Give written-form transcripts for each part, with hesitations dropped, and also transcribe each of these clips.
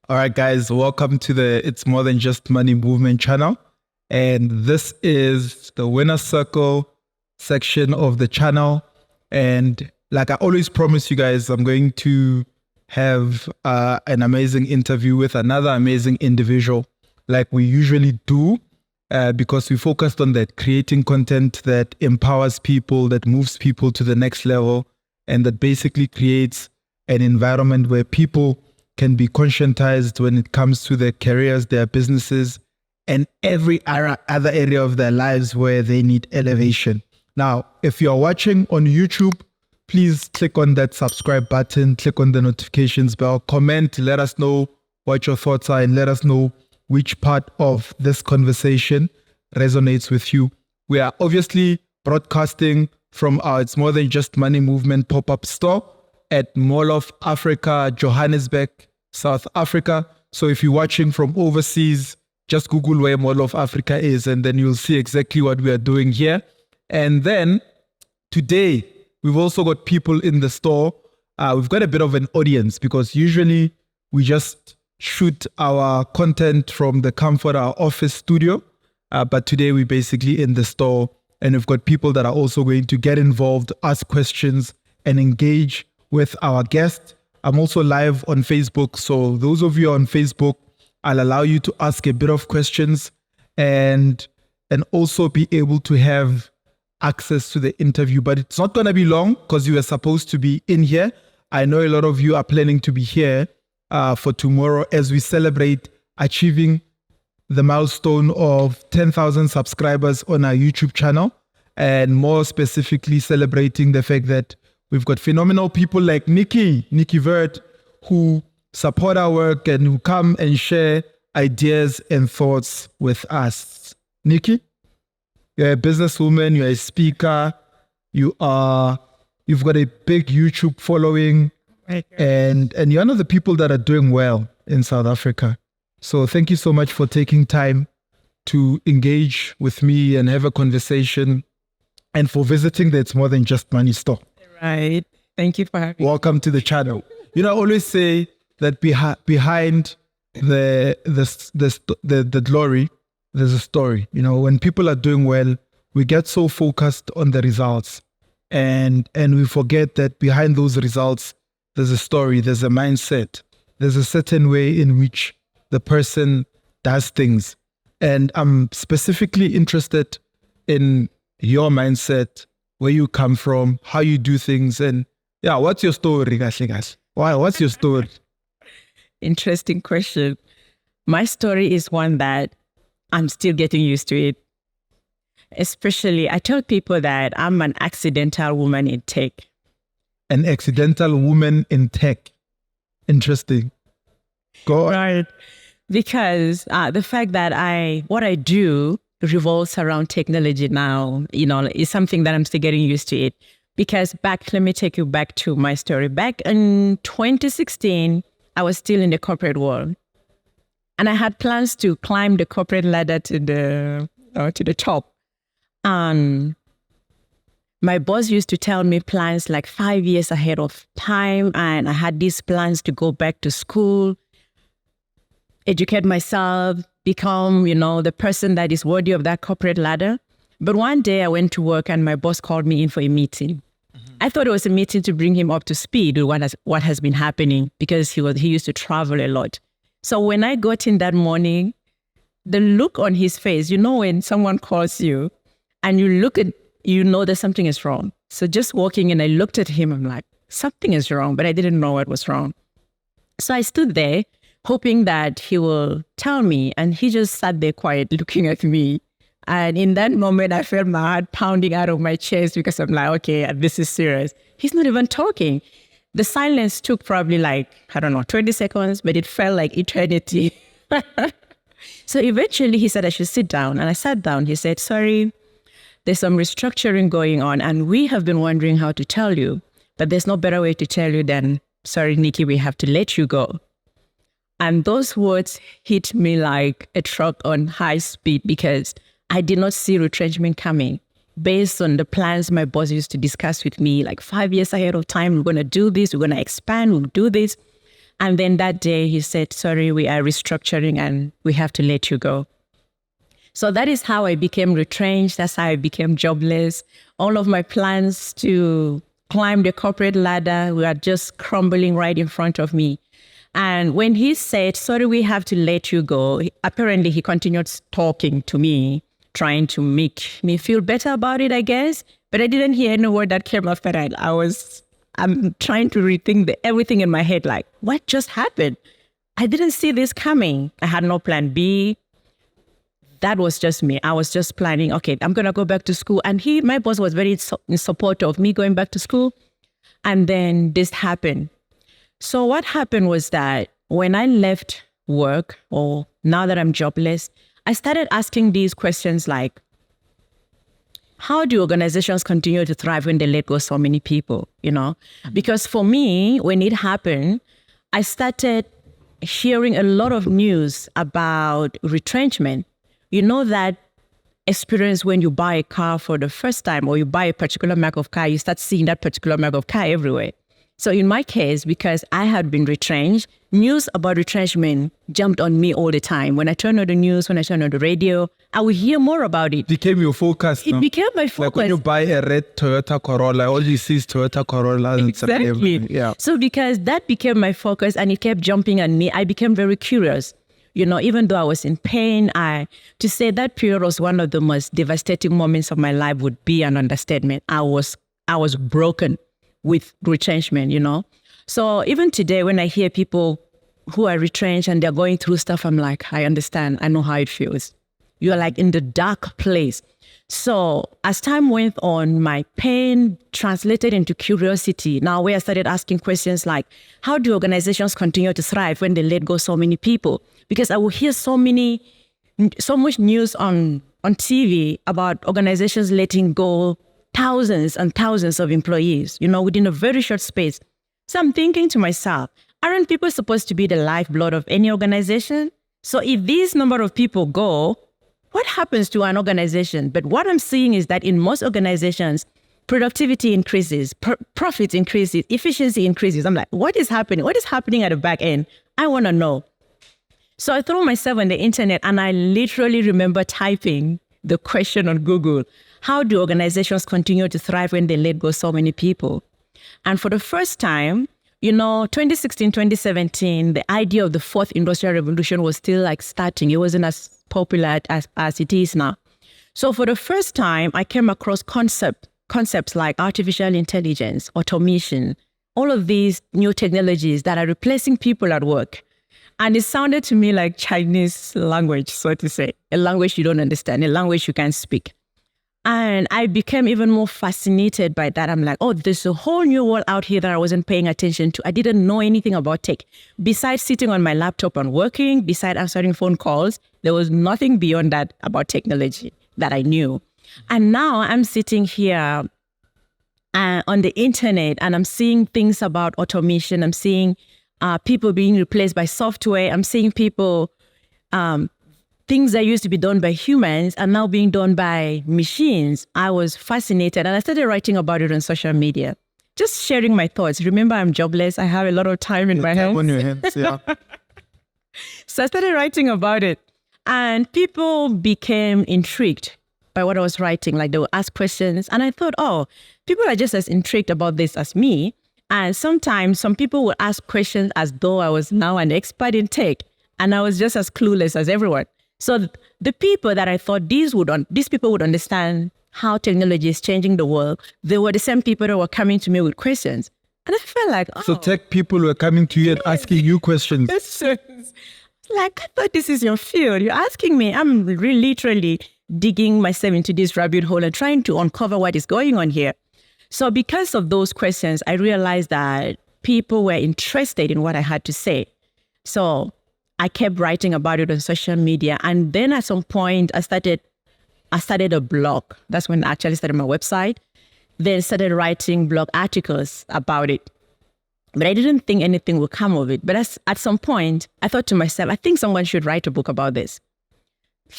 All right, guys, welcome to the It's More Than Just Money Movement channel. And this is the winner circle section of the channel. And like I always promise you guys, I'm going to have an amazing interview with another amazing individual like we usually do because we focused on that, creating content that empowers people, that moves people to the next level, and that basically creates an environment where people can be conscientized when it comes to their careers, their businesses, and every other area of their lives where they need elevation. Now, if you're watching on YouTube, please click on that subscribe button, click on the notifications bell, comment, let us know what your thoughts are, and let us know which part of this conversation resonates with you. We are obviously broadcasting from our It's More Than Just Money Movement pop-up store at Mall of Africa, Johannesburg, South Africa. So if you're watching from overseas, just Google where Mall of Africa is, and then you'll see exactly what we are doing here. And then today, we've also got people in the store. We've got a bit of an audience because usually we just shoot our content from the comfort of our office studio. But today we're basically in the store, and we've got people that are also going to get involved, ask questions, and engage with our guest. I'm also live on Facebook. So those of you on Facebook, I'll allow you to ask a bit of questions and also be able to have access to the interview. But it's not going to be long because you are supposed to be in here. I know a lot of you are planning to be here for tomorrow as we celebrate achieving the milestone of 10,000 subscribers on our YouTube channel, and more specifically celebrating the fact that we've got phenomenal people like Nicky Verd, who support our work and who come and share ideas and thoughts with us. Nicky, you're a businesswoman, you're a speaker, you've got a big YouTube following, and you're one of the people that are doing well in South Africa. So thank you so much for taking time to engage with me and have a conversation, and for visiting the It's More Than Just Money store. Right. Thank you for having me. Welcome to the channel. You know, I always say that behind the glory, there's a story. You know, when people are doing well, we get so focused on the results, and we forget that behind those results, there's a story, there's a mindset, there's a certain way in which the person does things. And I'm specifically interested in your mindset, where you come from, how you do things, and yeah, what's your story, guys? Why? What's your story? Interesting question. My story is one that I'm still getting used to it. Especially, I tell people that I'm an accidental woman in tech. An accidental woman in tech. Interesting. Go on. Right. Because the fact that what I do revolves around technology now, you know, is something that I'm still getting used to it. Because let me take you back to my story. Back in 2016, I was still in the corporate world. And I had plans to climb the corporate ladder to the top. And my boss used to tell me plans like 5 years ahead of time. And I had these plans to go back to school, educate myself, become, you know, the person that is worthy of that corporate ladder. But one day I went to work and my boss called me in for a meeting. I thought it was a meeting to bring him up to speed with what has been happening, because he used to travel a lot. So when I got in that morning, the look on his face, you know, when someone calls you and you know that something is wrong. So just walking in, I looked at him, I'm like, something is wrong, but I didn't know what was wrong. So I stood there hoping that he will tell me, and he just sat there quiet looking at me. And in that moment, I felt my heart pounding out of my chest, because I'm like, okay, this is serious. He's not even talking. The silence took probably 20 seconds, but it felt like eternity. So eventually he said I should sit down, and I sat down. He said, sorry, there's some restructuring going on, and we have been wondering how to tell you, but there's no better way to tell you than, sorry, Nicky, we have to let you go. And those words hit me like a truck on high speed, because I did not see retrenchment coming. Based on the plans my boss used to discuss with me, like 5 years ahead of time, we're going to do this, we're going to expand, we'll do this. And then that day he said, sorry, we are restructuring and we have to let you go. So that is how I became retrenched. That's how I became jobless. All of my plans to climb the corporate ladder were just crumbling right in front of me. And when he said, sorry, we have to let you go, apparently he continued talking to me, trying to make me feel better about it, I guess. But I didn't hear any word that came after that. I'm trying to rethink everything in my head, like, what just happened? I didn't see this coming. I had no plan B. That was just me. I was just planning, okay, I'm going to go back to school. And my boss was very in support of me going back to school. And then this happened. So what happened was that when I left work, or now that I'm jobless, I started asking these questions like, how do organizations continue to thrive when they let go so many people, Because for me, when it happened, I started hearing a lot of news about retrenchment. You know that experience when you buy a car for the first time, or you buy a particular mark of car, you start seeing that particular mark of car everywhere. So in my case, because I had been retrenched, news about retrenchment jumped on me all the time. When I turn on the news, when I turn on the radio, I would hear more about it. Became your focus. It became my focus. Like when you buy a red Toyota Corolla, all you see is Toyota Corolla. Exactly. Yeah. So because that became my focus and it kept jumping on me, I became very curious. Even though I was in pain, to say that period was one of the most devastating moments of my life would be an understatement. I was broken with retrenchment, So even today, when I hear people who are retrenched and they're going through stuff, I'm like, I understand. I know how it feels. You're like in the dark place. So as time went on, my pain translated into curiosity. Now, where I started asking questions like, how do organizations continue to thrive when they let go so many people? Because I will hear so much news on TV about organizations letting go thousands and thousands of employees, within a very short space. So I'm thinking to myself, aren't people supposed to be the lifeblood of any organization? So if these number of people go, what happens to an organization? But what I'm seeing is that in most organizations, productivity increases, profit increases, efficiency increases. I'm like, what is happening? What is happening at the back end? I want to know. So I threw myself on the internet and I literally remember typing the question on Google, how do organizations continue to thrive when they let go so many people? And for the first time, 2016, 2017, the idea of the fourth industrial revolution was still like starting. It wasn't as popular as it is now. So for the first time, I came across concepts like artificial intelligence, automation, all of these new technologies that are replacing people at work. And it sounded to me like Chinese language, so to say, a language you don't understand, a language you can't speak. And I became even more fascinated by that. I'm like, oh, there's a whole new world out here that I wasn't paying attention to. I didn't know anything about tech. Besides sitting on my laptop and working, besides answering phone calls, there was nothing beyond that about technology that I knew. And now I'm sitting here on the internet and I'm seeing things about automation. I'm seeing people being replaced by software. I'm seeing people, things that used to be done by humans are now being done by machines. I was fascinated and I started writing about it on social media, just sharing my thoughts. Remember, I'm jobless. I have a lot of time in my hands. On your hands, yeah. So I started writing about it and people became intrigued by what I was writing. Like they would ask questions and I thought, oh, people are just as intrigued about this as me. And sometimes some people would ask questions as though I was now an expert in tech and I was just as clueless as everyone. So the people that I thought these people would understand how technology is changing the world, they were the same people that were coming to me with questions. And I felt like, oh. So tech people were coming to you and asking you questions. Like, I thought this is your field. You're asking me. I'm really literally digging myself into this rabbit hole and trying to uncover what is going on here. So because of those questions, I realized that people were interested in what I had to say. So I kept writing about it on social media. And then at some point, I started a blog. That's when I actually started my website. Then started writing blog articles about it. But I didn't think anything would come of it. But at some point, I thought to myself, I think someone should write a book about this.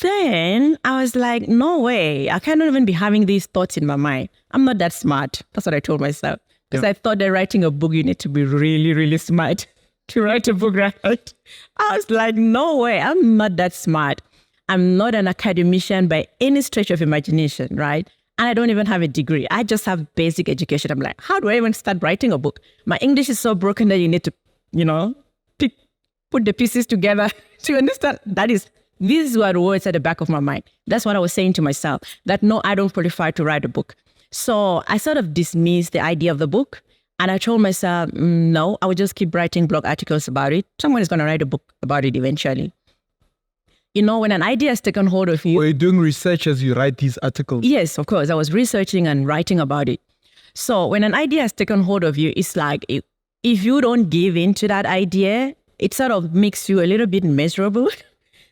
Then I was like, no way. I cannot even be having these thoughts in my mind. I'm not that smart. That's what I told myself. Because I thought that writing a book, you need to be really, really smart. to write a book, right? I was like, no way, I'm not that smart. I'm not an academician by any stretch of imagination, right? And I don't even have a degree. I just have basic education. I'm like, how do I even start writing a book? My English is so broken that you need to, put the pieces together to understand. These were the words at the back of my mind. That's what I was saying to myself, that no, I don't qualify to write a book. So I sort of dismissed the idea of the book. And I told myself, no, I will just keep writing blog articles about it. Someone is going to write a book about it eventually. When an idea has taken hold of you. Were you doing research as you write these articles? Yes, of course. I was researching and writing about it. So when an idea has taken hold of you, it's like if you don't give in to that idea, it sort of makes you a little bit miserable.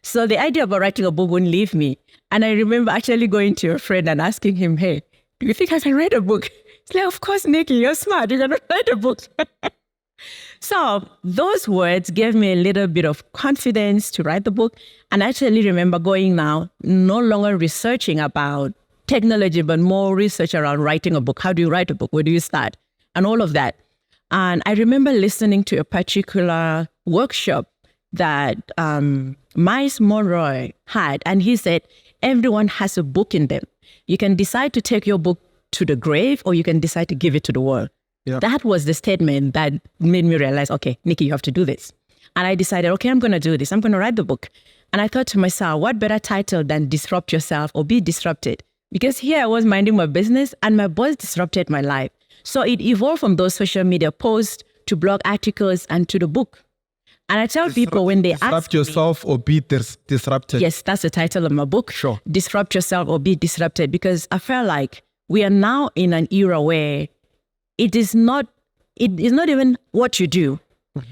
So the idea about writing a book wouldn't leave me. And I remember actually going to a friend and asking him, hey, do you think I can write a book? It's like, of course, Nicky, you're smart. You're going to write a book. So those words gave me a little bit of confidence to write the book. And I actually remember going now, no longer researching about technology, but more research around writing a book. How do you write a book? Where do you start? And all of that. And I remember listening to a particular workshop that Miles Monroe had. And he said, everyone has a book in them. You can decide to take your book to the grave, or you can decide to give it to the world. Yeah. That was the statement that made me realize, okay, Nicky, you have to do this. And I decided, okay, I'm going to do this. I'm going to write the book. And I thought to myself, what better title than Disrupt Yourself or Be Disrupted? Because here I was minding my business and my boss disrupted my life. So it evolved from those social media posts to blog articles and to the book. And I tell people when they ask Disrupt Yourself or Be Disrupted. Yes, that's the title of my book. Sure. Disrupt Yourself or Be Disrupted. Because I felt like we are now in an era where it is not even what you do. Mm-hmm.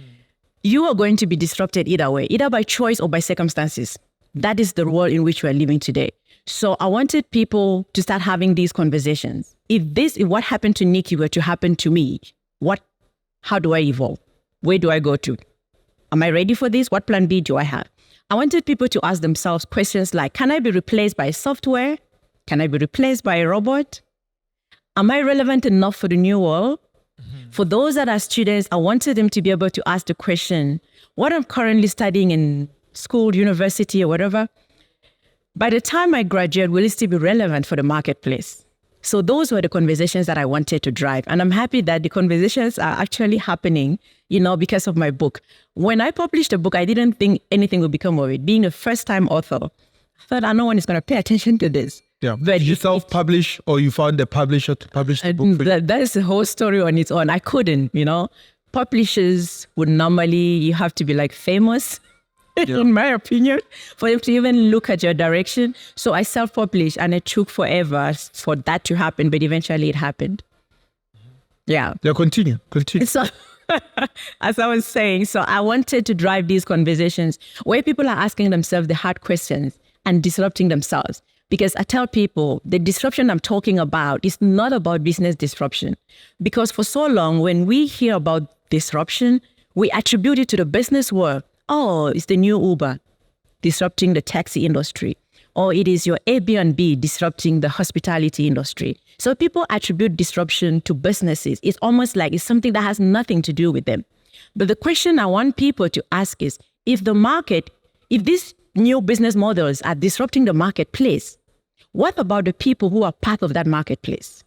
You are going to be disrupted either way, either by choice or by circumstances. That is the world in which we are living today. So I wanted people to start having these conversations. If what happened to Nicky were to happen to me, how do I evolve? Where do I go to? Am I ready for this? What plan B do I have? I wanted people to ask themselves questions like, can I be replaced by software? Can I be replaced by a robot? Am I relevant enough for the new world? Mm-hmm. For those that are students, I wanted them to be able to ask the question, what I'm currently studying in school, university, or whatever, by the time I graduate, will it still be relevant for the marketplace? So those were the conversations that I wanted to drive. And I'm happy that the conversations are actually happening, because of my book. When I published the book, I didn't think anything would become of it. Being a first-time author, I thought, no one is going to pay attention to this. Yeah. But did you self-publish, or you found a publisher to publish the book for you? That is a whole story on its own. I couldn't, Publishers would normally, you have to be like famous, in my opinion, for them to even look at your direction. So I self-published, and it took forever for that to happen, but eventually it happened. Yeah. Yeah, continue. So, as I was saying, so I wanted to drive these conversations where people are asking themselves the hard questions and disrupting themselves. Because I tell people the disruption I'm talking about is not about business disruption. Because for so long, when we hear about disruption, we attribute it to the business world. Oh, it's the new Uber disrupting the taxi industry. Or it is your Airbnb disrupting the hospitality industry. So people attribute disruption to businesses. It's almost like it's something that has nothing to do with them. But the question I want people to ask is, if these new business models are disrupting the marketplace, what about the people who are part of that marketplace?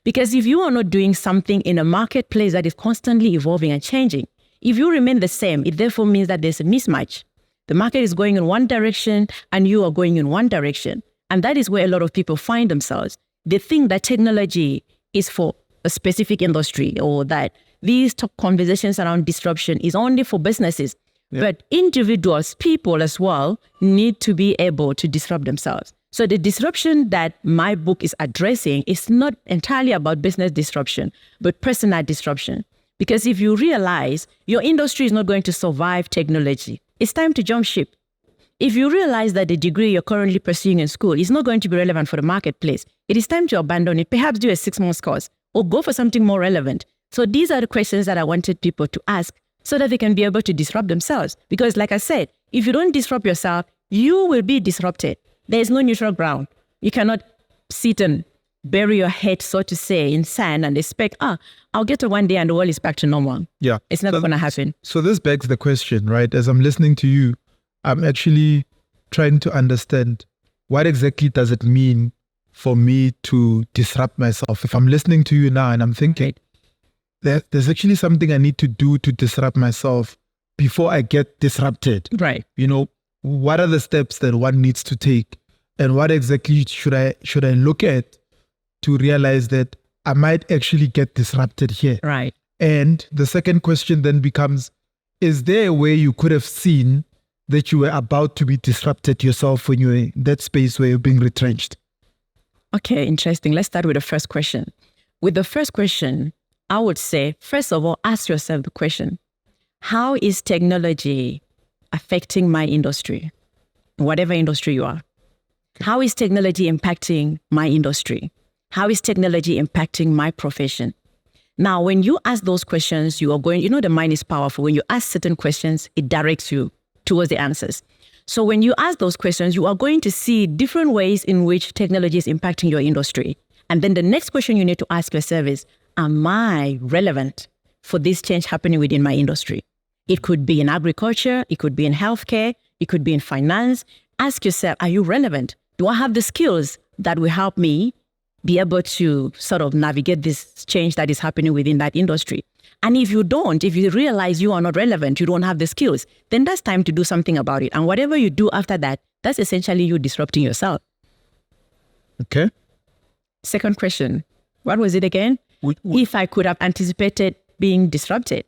Because if you are not doing something in a marketplace that is constantly evolving and changing, if you remain the same, it therefore means that there's a mismatch. The market is going in one direction and you are going in one direction. And that is where a lot of people find themselves. They think that technology is for a specific industry, or that these top conversations around disruption is only for businesses. Yeah. But individuals, people as well, need to be able to disrupt themselves. So the disruption that my book is addressing is not entirely about business disruption, but personal disruption. Because if you realize your industry is not going to survive technology, it's time to jump ship. If you realize that the degree you're currently pursuing in school is not going to be relevant for the marketplace, it is time to abandon it, perhaps do a 6-month course, or go for something more relevant. So these are the questions that I wanted people to ask so that they can be able to disrupt themselves. Because like I said, if you don't disrupt yourself, you will be disrupted. There is no neutral ground. You cannot sit and bury your head, so to say, in sand and expect, I'll get to one day and the world is back to normal. Yeah. It's never going to happen. So this begs the question, right? As I'm listening to you, I'm actually trying to understand what exactly does it mean for me to disrupt myself? If I'm listening to you now and I'm thinking, there's actually something I need to do to disrupt myself before I get disrupted. Right. You know, what are the steps that one needs to take? And what exactly should I look at to realize that I might actually get disrupted here? Right. And the second question then becomes, is there a way you could have seen that you were about to be disrupted yourself when you were in that space where you're being retrenched? Okay, interesting. Let's start with the first question. With the first question, I would say, first of all, ask yourself the question, how is technology affecting my industry, whatever industry you are? How is technology impacting my industry? How is technology impacting my profession? Now, when you ask those questions, you are going, the mind is powerful. When you ask certain questions, it directs you towards the answers. So when you ask those questions, you are going to see different ways in which technology is impacting your industry. And then the next question you need to ask yourself is, am I relevant for this change happening within my industry? It could be in agriculture, it could be in healthcare, it could be in finance. Ask yourself, are you relevant? Do I have the skills that will help me be able to sort of navigate this change that is happening within that industry? And if you don't, if you realize you are not relevant, you don't have the skills, then that's time to do something about it. And whatever you do after that, that's essentially you disrupting yourself. Okay. Second question. What was it again? If I could have anticipated being disrupted.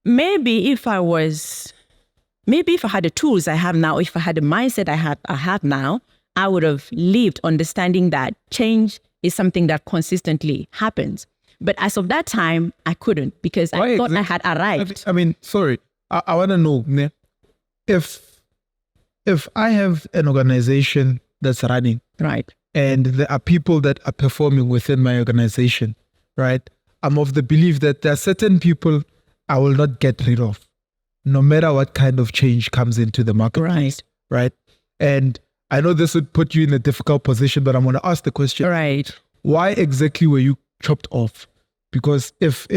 Maybe if I had the tools I have now, if I had the mindset I have now, I would have lived understanding that change is something that consistently happens. But as of that time, I couldn't because I thought I had arrived. I mean, sorry, I want to know if I have an organization that's running, right, and there are people that are performing within my organization, right? I'm of the belief that there are certain people I will not get rid of, no matter what kind of change comes into the market, right? And I know this would put you in a difficult position, but I'm going to ask the question, right? Why exactly were you chopped off? Because if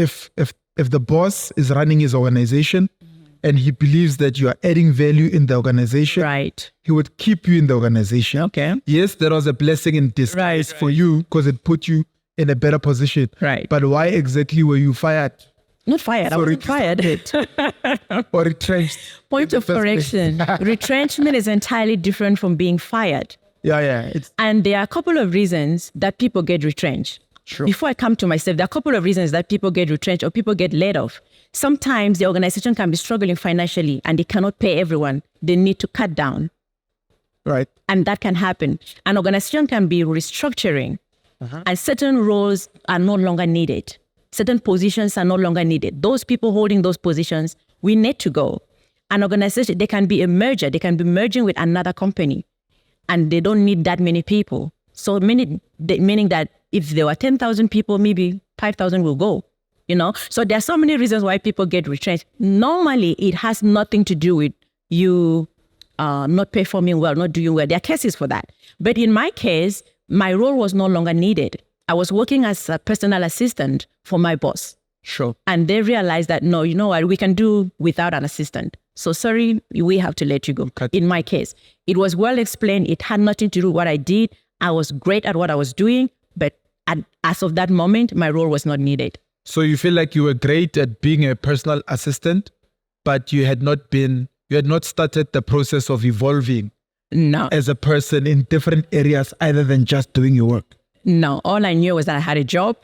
the boss is running his organization and he believes that you are adding value in the organization, right, he would keep you in the organization. Okay. Yes, there was a blessing in disguise for you because it put you in a better position. Right. But why exactly were you fired? Not fired. I wasn't fired. Or retrenched. Point of correction. Retrenchment is entirely different from being fired. Yeah. And there are a couple of reasons that people get retrenched. Sure. Before I come to myself, there are a couple of reasons that people get retrenched or people get laid off. Sometimes the organization can be struggling financially and they cannot pay everyone. They need to cut down. Right. And that can happen. An organization can be restructuring and certain roles are no longer needed. Certain positions are no longer needed. Those people holding those positions, we need to go. An organization, they can be a merger. They can be merging with another company and they don't need that many people. So meaning that if there were 10,000 people, maybe 5,000 will go, So there are so many reasons why people get retrenched. Normally, it has nothing to do with you not performing well, not doing well. There are cases for that. But in my case, my role was no longer needed. I was working as a personal assistant for my boss. Sure. And they realized that, no, you know what, we can do without an assistant. So sorry, we have to let you go. In my case, it was well explained. It had nothing to do with what I did. I was great at what I was doing, but as of that moment, my role was not needed. So you feel like you were great at being a personal assistant, but you had not started the process of evolving as a person in different areas other than just doing your work. No, all I knew was that I had a job.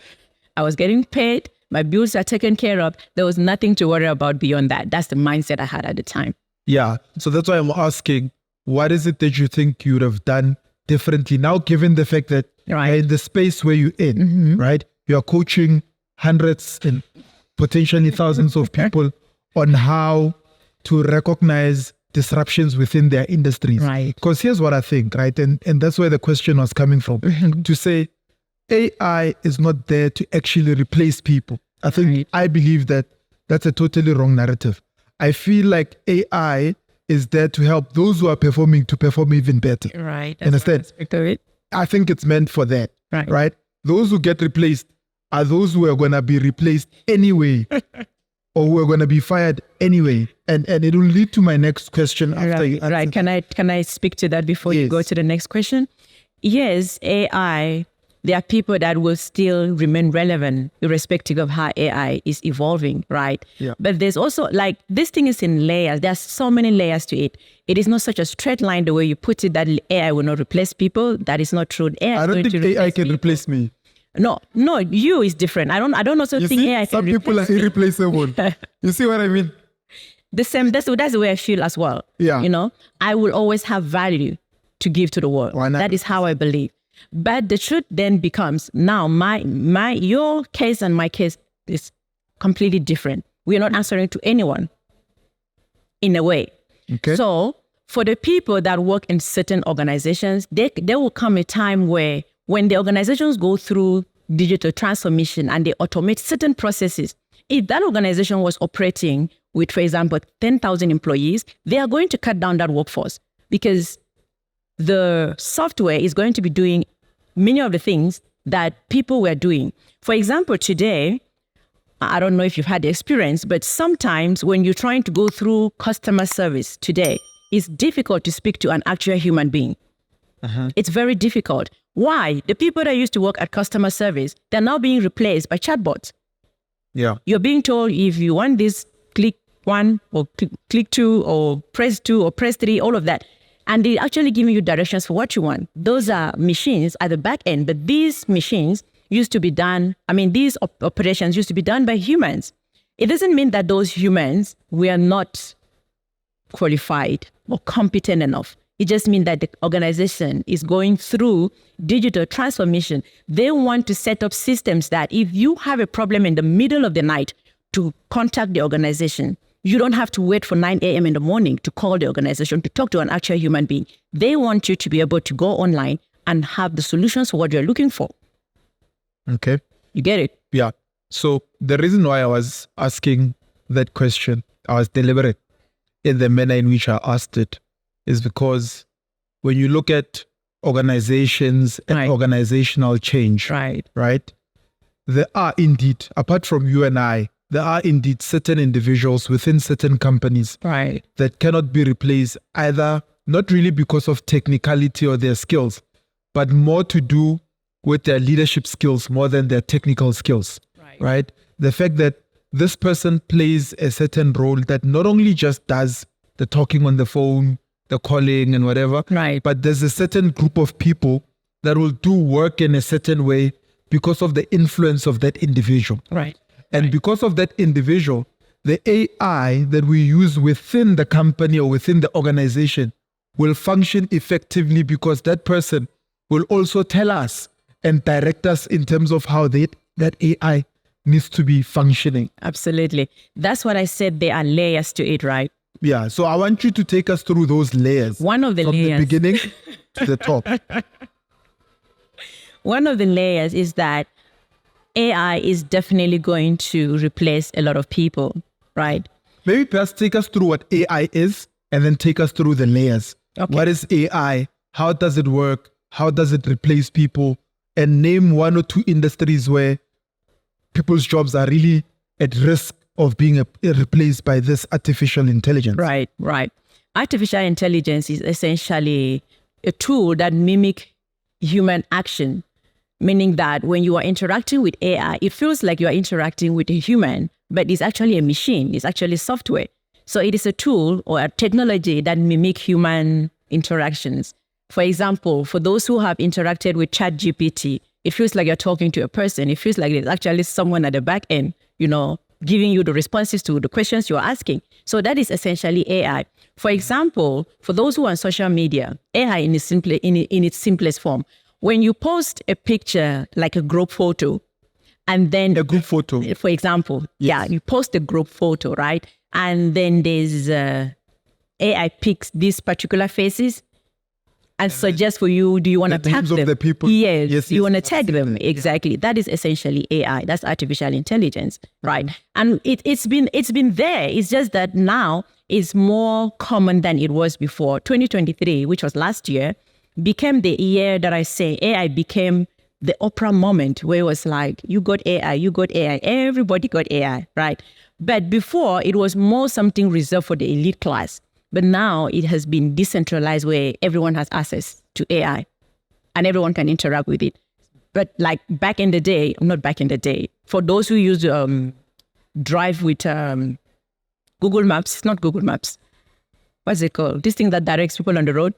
I was getting paid. My bills are taken care of. There was nothing to worry about beyond that. That's the mindset I had at the time. Yeah. So that's why I'm asking, what is it that you think you would have done differently now, given the fact that in the space where you're in, right? You're coaching hundreds and potentially thousands of people on how to recognize disruptions within their industries. Right. Because here's what I think, right? And that's where the question was coming from. To say AI is not there to actually replace people. I think I believe that that's a totally wrong narrative. I feel like AI is there to help those who are performing to perform even better. Right. Understand? It. I think it's meant for that. Right. Right. those who get replaced are those who are going to be replaced anyway, or who are going to be fired anyway. And it will lead to my next question after you answer. Right. Can I speak to that before you go to the next question? Yes, AI, there are people that will still remain relevant irrespective of how AI is evolving, right? Yeah. But there's also, like, this thing is in layers. There's so many layers to it. It is not such a straight line the way you put it that AI will not replace people. That is not true. AI I don't think AI can replace me. No, you is different. I don't also think AI can some people are irreplaceable. You see what I mean? The same. That's the way I feel as well. Yeah. You know, I will always have value to give to the world. Why not? That is how I believe. But the truth then becomes, now your case and my case is completely different. We are not answering to anyone in a way. Okay. So for the people that work in certain organizations, there will come a time where when the organizations go through digital transformation and they automate certain processes, if that organization was operating with, for example, 10,000 employees, they are going to cut down that workforce because the software is going to be doing many of the things that people were doing. For example, today, I don't know if you've had the experience, but sometimes when you're trying to go through customer service today, it's difficult to speak to an actual human being. It's very difficult. Why? The people that used to work at customer service, they're now being replaced by chatbots. Yeah. You're being told if you want this, click 1 or click 2 or press 2 or press 3, all of that. And they're actually giving you directions for what you want. Those are machines at the back end, but these machines used to be done, these operations used to be done by humans. It doesn't mean that those humans were not qualified or competent enough. It just means that the organization is going through digital transformation. They want to set up systems that if you have a problem in the middle of the night to contact the organization, you don't have to wait for 9 a.m. in the morning to call the organization, to talk to an actual human being. They want you to be able to go online and have the solutions for what you're looking for. Okay. You get it? Yeah. So the reason why I was asking that question, I was deliberate in the manner in which I asked it, is because when you look at organizations and organizational change, right, there are indeed, apart from you and I, there are indeed certain individuals within certain companies that cannot be replaced, either not really because of technicality or their skills, but more to do with their leadership skills more than their technical skills, right? The fact that this person plays a certain role that not only just does the talking on the phone, the calling and whatever, but there's a certain group of people that will do work in a certain way because of the influence of that individual. And because of that individual, the AI that we use within the company or within the organization will function effectively because that person will also tell us and direct us in terms of how that AI needs to be functioning. Absolutely. That's what I said. There are layers to it, right? Yeah. So I want you to take us through those layers. One of the from layers. the beginning to the top. One of the layers is that AI is definitely going to replace a lot of people, right? Maybe perhaps take us through what AI is and then take us through the layers. Okay. What is AI? How does it work? How does it replace people? And name 1 or 2 industries where people's jobs are really at risk of being replaced by this artificial intelligence. Right. Artificial intelligence is essentially a tool that mimics human action, meaning that when you are interacting with AI, it feels like you are interacting with a human, but it's actually a machine. It's actually software. So it is a tool or a technology that mimics human interactions. For example, for those who have interacted with ChatGPT, it feels like you're talking to a person. It feels like there's actually someone at the back end, giving you the responses to the questions you're asking. So that is essentially AI. For example, for those who are on social media, AI in its simplest form, when you post a picture like a group photo, and then a group photo, for example, you post a group photo, right? And then there's AI picks these particular faces and suggest for you, do you want to tag them? Of the people. Yes, you want to tag them. Exactly. That is essentially AI. That's artificial intelligence, right? And it's been there. It's just that now it's more common than it was before. 2023, which was last year, became the year that I say AI became the Oprah moment where it was like, you got AI, you got AI, everybody got AI, right? But before, it was more something reserved for the elite class. But now it has been decentralized where everyone has access to AI and everyone can interact with it. But like back in the day, not back in the day, for those who use Drive with Google Maps, not Google Maps, what's it called? This thing that directs people on the road?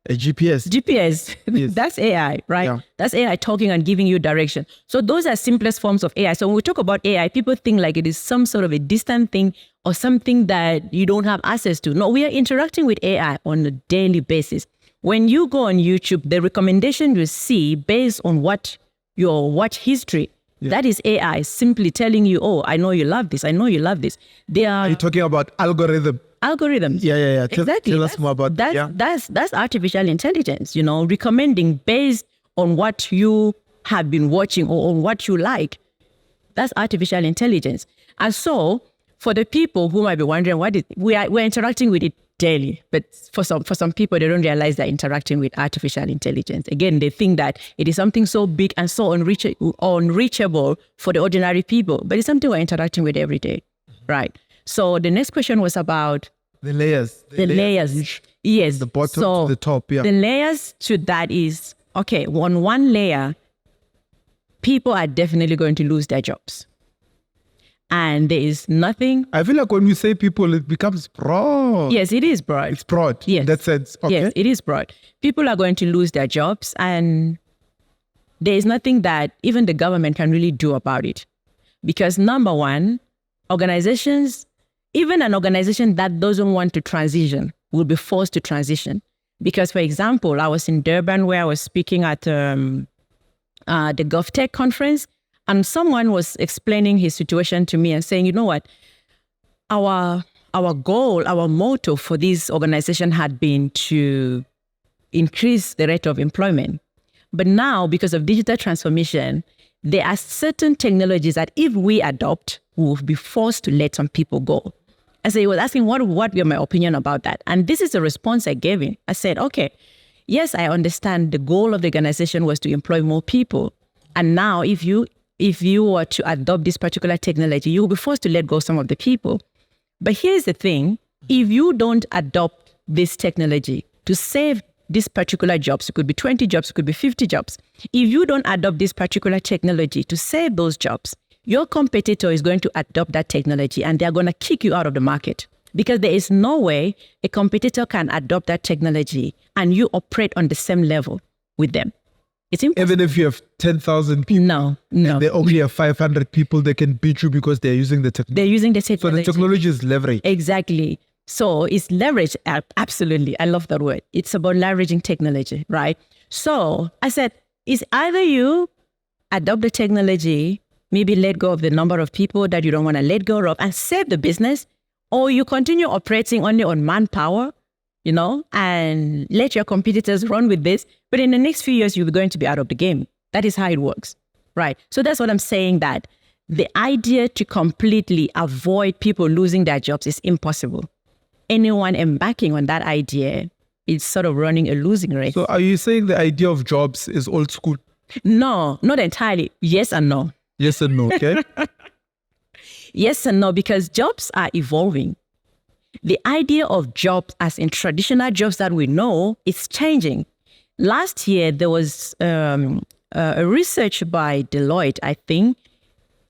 A GPS. GPS, Yes. That's AI, right? Yeah. That's AI talking and giving you direction. So those are simplest forms of AI. So when we talk about AI, people think like it is some sort of a distant thing or something that you don't have access to. No, we are interacting with AI on a daily basis. When you go on YouTube, the recommendation you see based on what your watch history, that is AI simply telling you, oh, I know you love this. I know you love this. They are You're talking about algorithms. algorithms. Exactly. Tell us more about that. Yeah. That's artificial intelligence, recommending based on what you have been watching or on what you like. That's artificial intelligence. And so for the people who might be wondering, we're interacting with it daily, but for some people, they don't realize they're interacting with artificial intelligence. Again, they think that it is something so big and so unreachable for the ordinary people, but it's something we're interacting with every day, right? So the next question was about the layers. The layers. Yes. The bottom to the top. Yeah. The layers to that is, okay, on one layer, people are definitely going to lose their jobs. And there is nothing. I feel like when we say people, it becomes broad. Yes, it is broad. It's broad. Yes. In that sense. Okay. Yes, it is broad. People are going to lose their jobs, and there is nothing that even the government can really do about it. Because number one, organizations, even an organization that doesn't want to transition will be forced to transition. Because, for example, I was in Durban where I was speaking at the GovTech conference, and someone was explaining his situation to me and saying, you know what, our goal, our motto for this organization had been to increase the rate of employment. But now, because of digital transformation, there are certain technologies that if we adopt, we will be forced to let some people go. And so he was asking, what were my opinion about that? And this is the response I gave him. I said, okay, yes, I understand the goal of the organization was to employ more people. And now if you were to adopt this particular technology, you will be forced to let go some of the people. But here's the thing, if you don't adopt this technology to save these particular jobs, it could be 20 jobs, it could be 50 jobs. If you don't adopt this particular technology to save those jobs, your competitor is going to adopt that technology and they're going to kick you out of the market, because there is no way a competitor can adopt that technology and you operate on the same level with them. It's impossible. Even if you have 10,000 people, no. and they only have 500 people, they can beat you because they're using the technology. They're using the technology. So the technology is leverage. Exactly. So it's leverage. Absolutely. I love that word. It's about leveraging technology, right? So I said, it's either you adopt the technology, maybe let go of the number of people that you don't want to let go of and save the business, or you continue operating only on manpower, and let your competitors run with this. But in the next few years, you're going to be out of the game. That is how it works, right? So that's what I'm saying, that the idea to completely avoid people losing their jobs is impossible. Anyone embarking on that idea is sort of running a losing race. So are you saying the idea of jobs is old school? No, not entirely. Yes and no. Yes and no, okay? Yes and no, because jobs are evolving. The idea of jobs as in traditional jobs that we know is changing. Last year, there was a research by Deloitte, I think,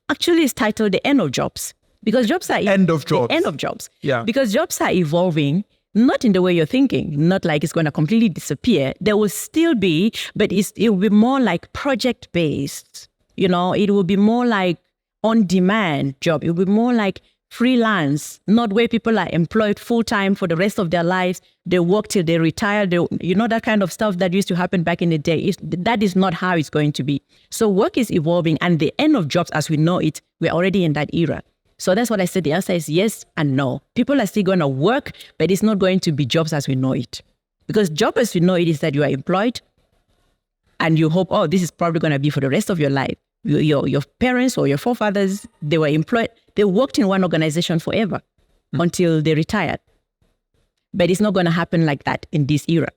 actually is titled The End of Jobs. Because jobs are... End of jobs. End of jobs. Yeah. Because jobs are evolving, not in the way you're thinking, not like it's going to completely disappear. There will still be, but it will be more like project-based. It will be more like on-demand job. It will be more like freelance, not where people are employed full-time for the rest of their lives. They work till they retire. That kind of stuff that used to happen back in the day. That is not how it's going to be. So work is evolving, and the end of jobs as we know it, we're already in that era. So that's what I said. The answer is yes and no. People are still going to work, but it's not going to be jobs as we know it. Because job as we know it is that you are employed and you hope, this is probably going to be for the rest of your life. Your parents or your forefathers, they were employed. They worked in one organization forever until they retired. But it's not going to happen like that in this era.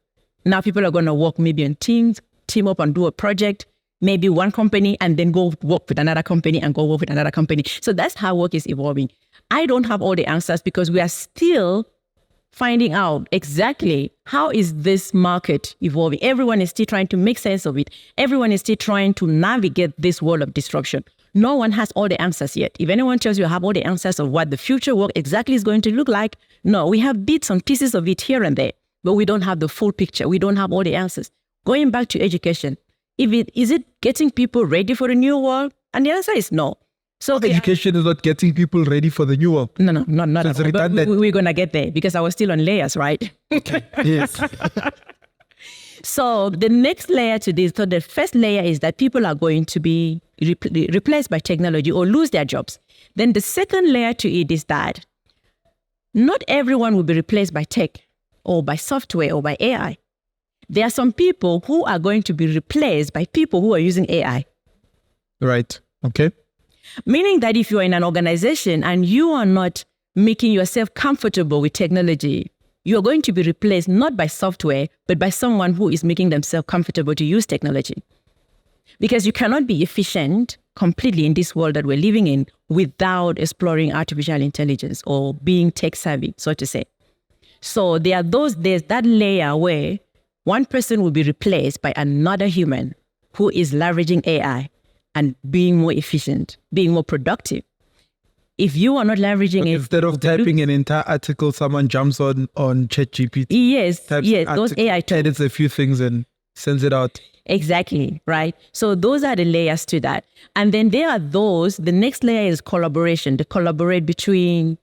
Now people are going to work maybe in teams, team up and do a project. maybe one company and then go work with another company and go work with another company. So that's how work is evolving. I don't have all the answers because we are still finding out exactly how is this market evolving. Everyone is still trying to make sense of it. Everyone is still trying to navigate this world of disruption. No one has all the answers yet. If anyone tells you I have all the answers of what the future work exactly is going to look like, no, we have bits and pieces of it here and there, but we don't have the full picture. We don't have all the answers. Going back to education, is it getting people ready for the new world? And the answer is no. So education is not getting people ready for the new world. No, not so at all. But we're going to get there because I was still on layers, right? Okay. Yes. So the next layer to this, so the first layer is that people are going to be replaced by technology or lose their jobs. Then the second layer to it is that not everyone will be replaced by tech or by software or by AI. There are some people who are going to be replaced by people who are using AI. Right. Okay. Meaning that if you're in an organization and you are not making yourself comfortable with technology, you're going to be replaced not by software, but by someone who is making themselves comfortable to use technology. Because you cannot be efficient completely in this world that we're living in without exploring artificial intelligence or being tech savvy, so to say. So there's that layer where one person will be replaced by another human who is leveraging AI and being more efficient, being more productive. If you are not leveraging it... Instead of typing an entire article, someone jumps on ChatGPT. Yes, those AI tools. Edits a few things and sends it out. Exactly, right? So those are the layers to that. And then there are the next layer is collaboration, the collaborate between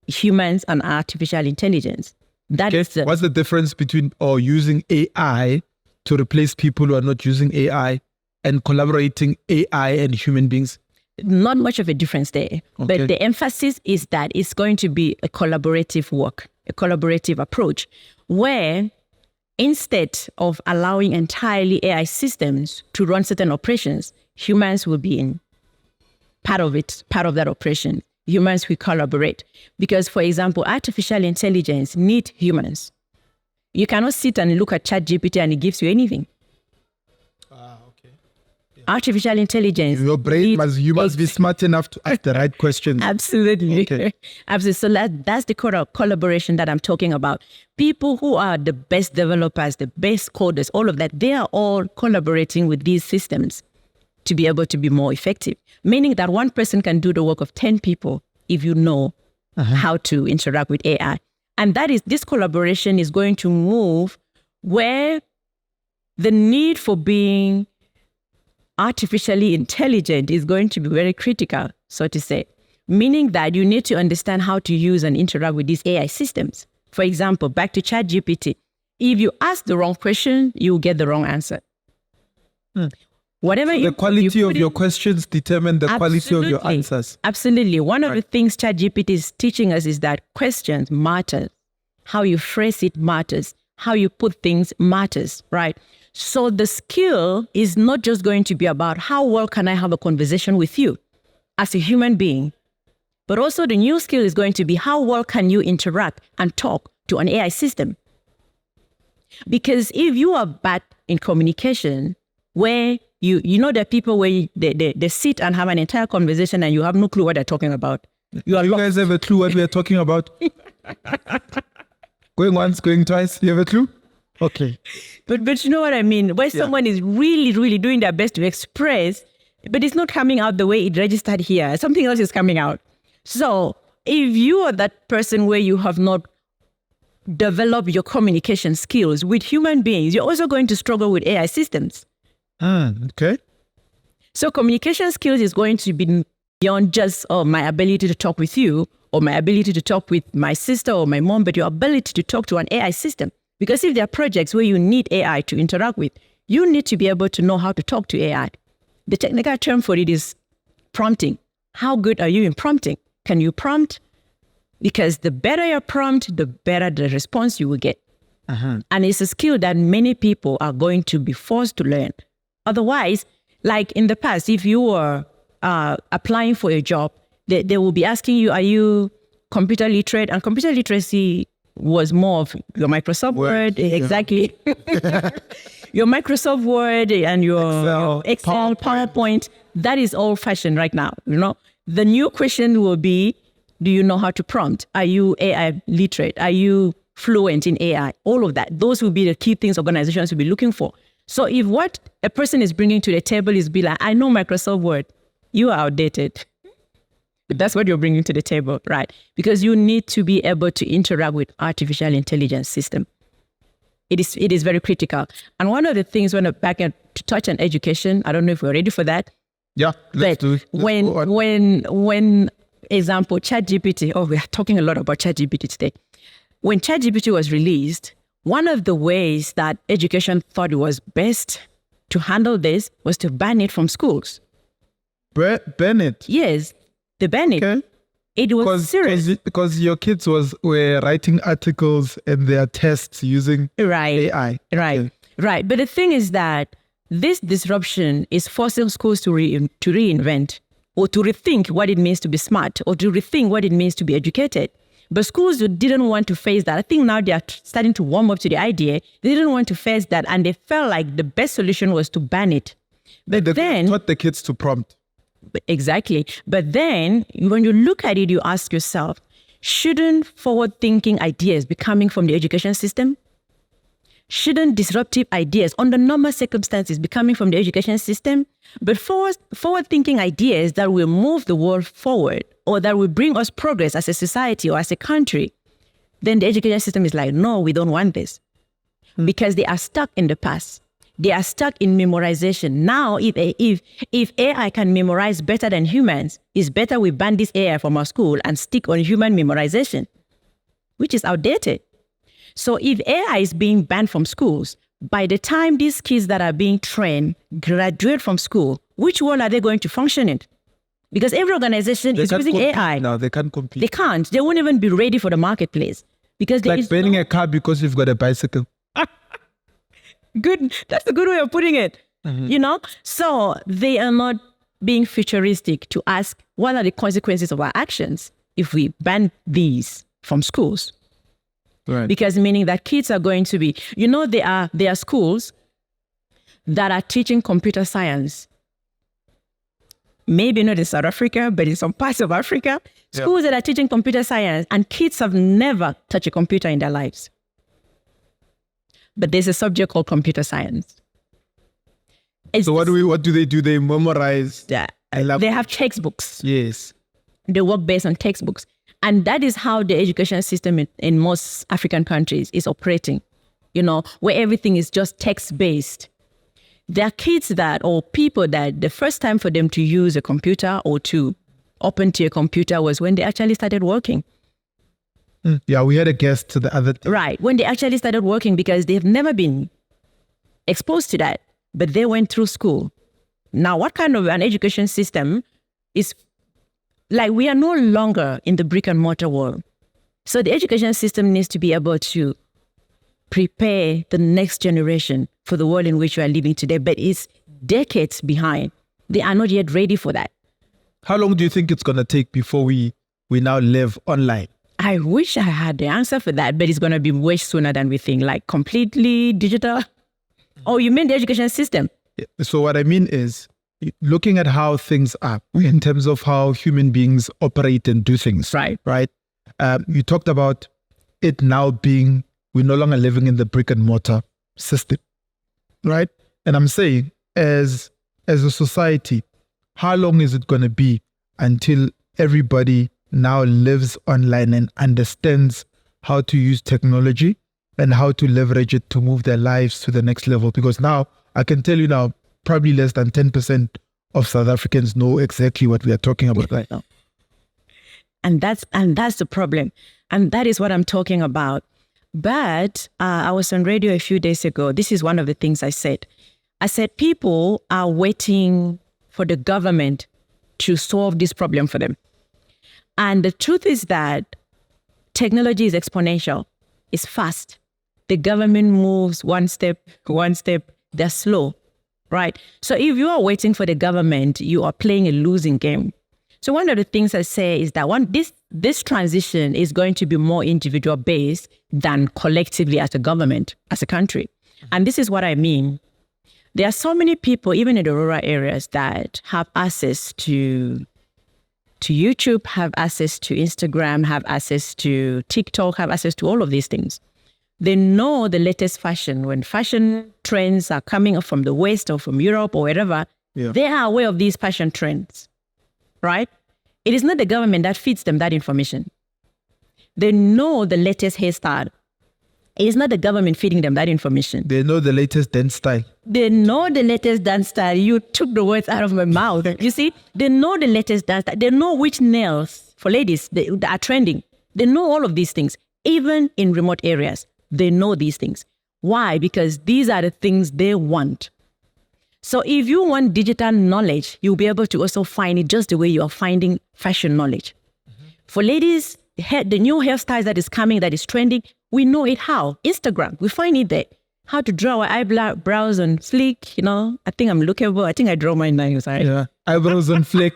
humans and artificial intelligence. What's the difference between using AI to replace people who are not using AI and collaborating AI and human beings? Not much of a difference there. Okay. But the emphasis is that it's going to be a collaborative work, a collaborative approach, where instead of allowing entirely AI systems to run certain operations, humans will be in part of that operation. Humans will collaborate. Because, for example, artificial intelligence needs humans. You cannot sit and look at ChatGPT and it gives you anything. Artificial intelligence. Your brain must be smart enough to ask the right questions. Absolutely. Okay. Absolutely. So that's the collaboration that I'm talking about. People who are the best developers, the best coders, all of that, they are all collaborating with these systems to be able to be more effective. Meaning that one person can do the work of 10 people if you know how to interact with AI. And this collaboration is going to move where the need for being artificially intelligent is going to be very critical, so to say, meaning that you need to understand how to use and interact with these AI systems. For example, back to ChatGPT, if you ask the wrong question, you will get the wrong answer. Whatever the quality of your questions determine the quality of your answers. Absolutely. One of the things ChatGPT is teaching us is that questions matter. How you phrase it matters. How you put things matters, right? So the skill is not just going to be about how well can I have a conversation with you as a human being, but also the new skill is going to be how well can you interact and talk to an AI system. Because if you are bad in communication, where you know there are people where they sit and have an entire conversation and you have no clue what they're talking about. You guys have a clue what we are talking about? Going once, going twice, you have a clue? Okay. But you know what I mean? Where someone is really, really doing their best to express, but it's not coming out the way it registered here. Something else is coming out. So if you are that person where you have not developed your communication skills with human beings, you're also going to struggle with AI systems. Okay. So communication skills is going to be beyond just my ability to talk with you or my ability to talk with my sister or my mom, but your ability to talk to an AI system. Because if there are projects where you need AI to interact with, you need to be able to know how to talk to AI. The technical term for it is prompting. How good are you in prompting? Can you prompt? Because the better your prompt, the better the response you will get. And it's a skill that many people are going to be forced to learn. Otherwise, like in the past, if you were applying for a job, they will be asking you, are you computer literate? And computer literacy was more of your Microsoft Word. Exactly. Your Microsoft Word and your Excel, PowerPoint. PowerPoint, that is old fashioned right now. The new question will be, do you know how to prompt? Are you AI literate? Are you fluent in AI? All of that. Those will be the key things organizations will be looking for. So if what a person is bringing to the table is be like, I know Microsoft Word, you are outdated. But that's what you're bringing to the table, right? Because you need to be able to interact with artificial intelligence system. It is very critical. And one of the things when back to touch on education, I don't know if we're ready for that. Yeah, let's do it. When example, ChatGPT, we are talking a lot about ChatGPT today. When ChatGPT was released, one of the ways that education thought it was best to handle this was to ban it from schools. Ban it? Yes, they banned it. Okay. It was serious. Because your kids were writing articles and their tests using AI. Right. But the thing is that this disruption is forcing schools to reinvent or to rethink what it means to be smart or to rethink what it means to be educated. But schools didn't want to face that. I think now they are starting to warm up to the idea. They didn't want to face that, and they felt like the best solution was to ban it. But then taught the kids to prompt. Exactly. But then when you look at it, you ask yourself, shouldn't forward-thinking ideas be coming from the education system? Shouldn't disruptive ideas under normal circumstances be coming from the education system? But forward-thinking ideas that will move the world forward or that will bring us progress as a society or as a country, then the education system is like, no, we don't want this. Because they are stuck in the past. They are stuck in memorization. Now, if AI can memorize better than humans, it's better we ban this AI from our school and stick on human memorization, which is outdated. So if AI is being banned from schools, by the time these kids that are being trained graduate from school, which world are they going to function in? Because every organization is using AI. No, they can't compete. They can't. They won't even be ready for the marketplace. Because there like banning a car because you've got a bicycle. Good. That's a good way of putting it. Mm-hmm. So they are not being futuristic to ask what are the consequences of our actions if we ban these from schools. Right. Because meaning that kids are going to be, there are schools that are teaching computer science. Maybe not in South Africa, but in some parts of Africa, schools that are teaching computer science and kids have never touched a computer in their lives. But there's a subject called computer science. So what do they do? They memorize? They have textbooks. Yes. They work based on textbooks. And that is how the education system in most African countries is operating, where everything is just text-based. There are kids or people that the first time for them to use a computer or to open to a computer was when they actually started working. Yeah, we had a guest the other day. Right, when they actually started working because they've never been exposed to that, but they went through school. Now, what kind of an education system is like we are no longer in the brick and mortar world. So the education system needs to be able to prepare the next generation for the world in which we are living today, but it's decades behind. They are not yet ready for that. How long do you think it's going to take before we now live online? I wish I had the answer for that, but it's going to be way sooner than we think, like completely digital. Oh, you mean the education system? So what I mean is looking at how things are in terms of how human beings operate and do things. Right. You talked about it now being, we're no longer living in the brick and mortar system, right? And I'm saying as a society, how long is it going to be until everybody now lives online and understands how to use technology and how to leverage it to move their lives to the next level? Because now, I can tell you now, probably less than 10% of South Africans know exactly what we are talking about right now. And that's the problem. And that is what I'm talking about. But I was on radio a few days ago. This is one of the things I said. I said, people are waiting for the government to solve this problem for them. And the truth is that technology is exponential. It's fast. The government moves one step, they're slow, right? So if you are waiting for the government, you are playing a losing game. So one of the things I say is that this transition is going to be more individual based than collectively as a government, as a country. And this is what I mean. There are so many people, even in the rural areas, that have access to YouTube, have access to Instagram, have access to TikTok, have access to all of these things. They know the latest fashion. When fashion trends are coming up from the West or from Europe or wherever, they are aware of these fashion trends, right? It is not the government that feeds them that information. They know the latest hairstyle. It is not the government feeding them that information. They know the latest dance style. They know the latest dance style. You took the words out of my mouth. You see, they know the latest dance style. They know which nails for ladies that are trending. They know all of these things, even in remote areas. They know these things. Why? Because these are the things they want. So if you want digital knowledge, you'll be able to also find it just the way you are finding fashion knowledge. For ladies, the new hairstyles that is coming, that is trending, we know it how? Instagram. We find it there. How to draw our eyebrows on flick, I think I'm lookable. I think I draw my nails, right? Yeah, eyebrows on flick,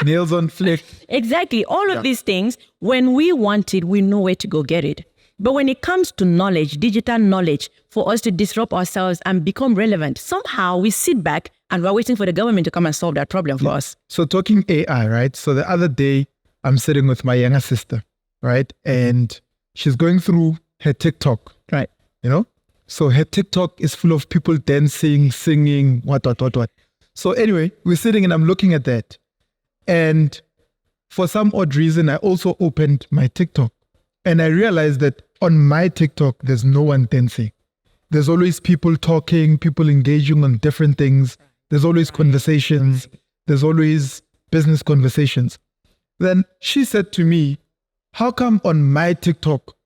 nails on flick. Exactly. All of these things, when we want it, we know where to go get it. But when it comes to knowledge, digital knowledge, for us to disrupt ourselves and become relevant, somehow we sit back and we're waiting for the government to come and solve that problem for us. So talking AI, right? So the other day, I'm sitting with my younger sister, right? And she's going through her TikTok, right? So her TikTok is full of people dancing, singing, what. So anyway, we're sitting and I'm looking at that. And for some odd reason, I also opened my TikTok. And I realized that on my TikTok, there's no one dancing. There's always people talking, people engaging on different things. There's always conversations. There's always business conversations. Then she said to me, how come on my TikTok,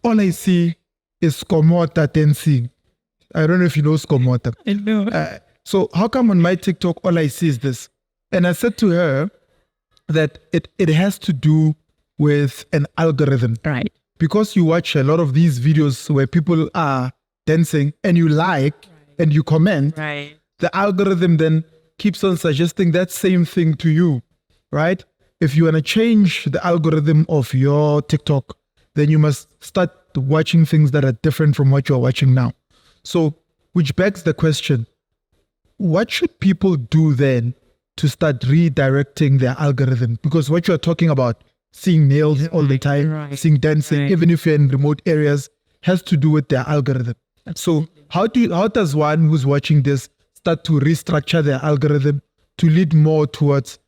all I see is Skomota dancing? I don't know if you know Skomota. I know. So how come on my TikTok, all I see is this? And I said to her that it has to do with an algorithm. Right. Because you watch a lot of these videos where people are dancing and you like and you comment, right, the algorithm then keeps on suggesting that same thing to you, right? If you want to change the algorithm of your TikTok, then you must start watching things that are different from what you're watching now. So, which begs the question, what should people do then to start redirecting their algorithm? Because what you're talking about, seeing nails all the time, seeing dancing, even if you're in remote areas, has to do with their algorithm. So how does one who's watching this start to restructure their algorithm to lead more towards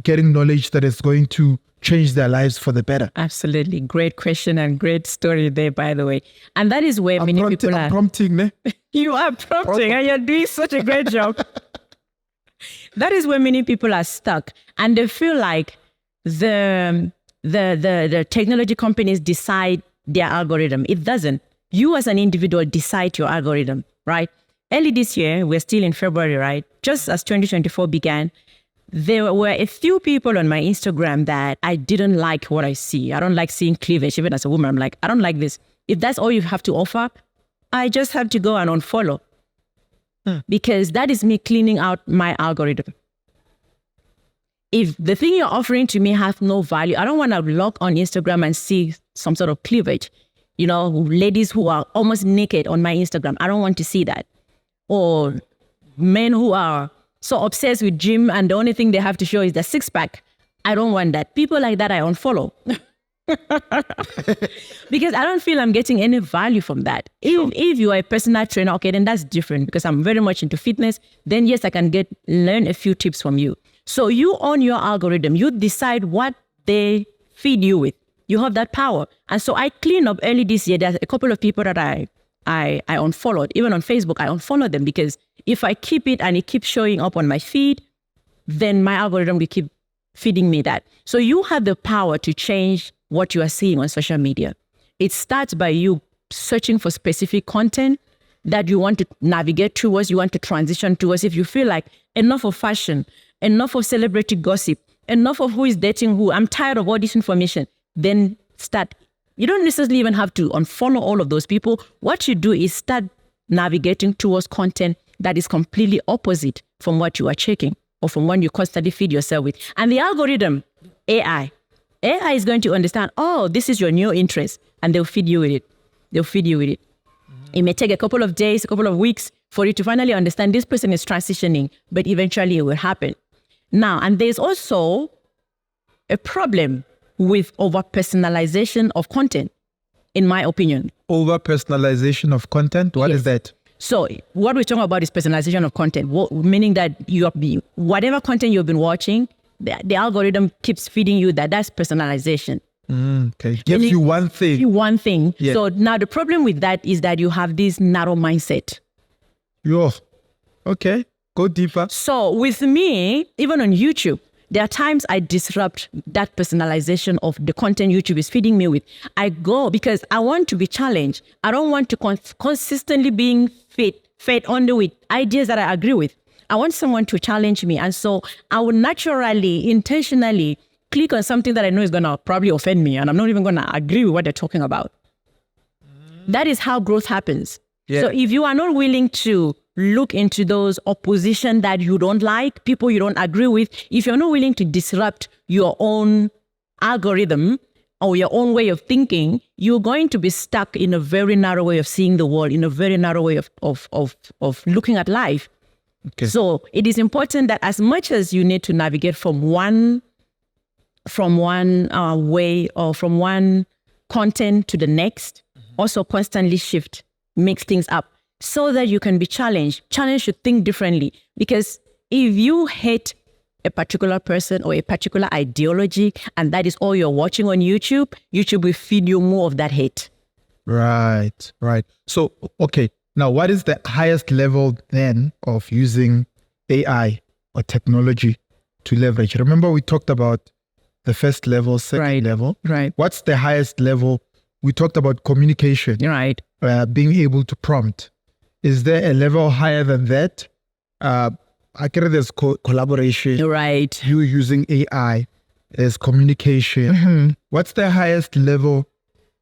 getting knowledge that is going to change their lives for the better? Absolutely. Great question and great story there, by the way. And that is where many people are... prompting, ne? You are prompting and you're doing such a great job. That is where many people are stuck. And they feel like the technology companies decide their algorithm. It doesn't. You as an individual decide your algorithm, right? Early this year, we're still in February, right? Just as 2024 began, there were a few people on my Instagram that I didn't like what I see. I don't like seeing cleavage. Even as a woman, I'm like, I don't like this. If that's all you have to offer, I just have to go and unfollow. Because that is me cleaning out my algorithm. If the thing you're offering to me has no value, I don't want to log on Instagram and see some sort of cleavage. Ladies who are almost naked on my Instagram. I don't want to see that. Or men who are so obsessed with gym and the only thing they have to show is the six-pack. I don't want that. People like that, I unfollow. Because I don't feel I'm getting any value from that. If you are a personal trainer, okay, then that's different because I'm very much into fitness. Then yes, I can learn a few tips from you. So you own your algorithm. You decide what they feed you with. You have that power. And so I cleaned up early this year. There's a couple of people that I unfollowed. Even on Facebook, I unfollowed them because if I keep it and it keeps showing up on my feed, then my algorithm will keep feeding me that. So you have the power to change what you are seeing on social media. It starts by you searching for specific content that you want to navigate towards, you want to transition towards. If you feel like enough of fashion, enough of celebrity gossip, enough of who is dating who, I'm tired of all this information, then start. You don't necessarily even have to unfollow all of those people. What you do is start navigating towards content that is completely opposite from what you are checking or from what you constantly feed yourself with. And the algorithm, AI is going to understand, oh, this is your new interest, and they'll feed you with it. They'll feed you with it. It may take a couple of days, a couple of weeks for you to finally understand this person is transitioning, but eventually it will happen. Now, and there's also a problem with over-personalization of content, in my opinion. Over-personalization of content? What is that? So what we're talking about is personalization of content, meaning that whatever content you've been watching, the algorithm keeps feeding you that's personalization. Okay. Gives you one thing. One thing. Yeah. So now the problem with that is that you have this narrow mindset. Yo. Okay. Go deeper. So with me, even on YouTube, there are times I disrupt that personalization of the content YouTube is feeding me with. I go because I want to be challenged. I don't want to consistently being fed only with ideas that I agree with. I want someone to challenge me. And so I will naturally, intentionally click on something that I know is going to probably offend me. And I'm not even going to agree with what they're talking about. That is how growth happens. Yeah. So if you are not willing to look into those opposition that you don't like, people you don't agree with, if you're not willing to disrupt your own algorithm or your own way of thinking, you're going to be stuck in a very narrow way of seeing the world, in a very narrow way of looking at life. Okay. So it is important that as much as you need to navigate from one way or from one content to the next, also constantly shift, mix things up so that you can be challenged to think differently. Because if you hate a particular person or a particular ideology and that is all you're watching on YouTube, YouTube will feed you more of that hate. Right. So, okay. Now, what is the highest level then of using AI or technology to leverage? Remember, we talked about the first level, second level. Right. What's the highest level? We talked about communication. Right. Being able to prompt. Is there a level higher than that? I guess there's collaboration. Right. You using AI. There's communication. Mm-hmm. What's the highest level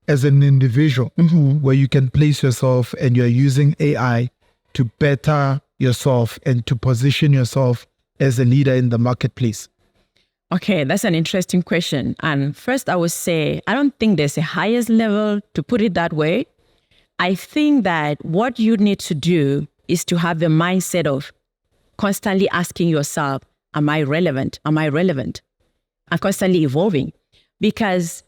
as an individual where you can place yourself and you're using AI to better yourself and to position yourself as a leader in the marketplace? Okay, that's an interesting question. And first I would say, I don't think there's a highest level to put it that way. I think that what you need to do is to have the mindset of constantly asking yourself, am I relevant? Am I relevant? And constantly evolving. Because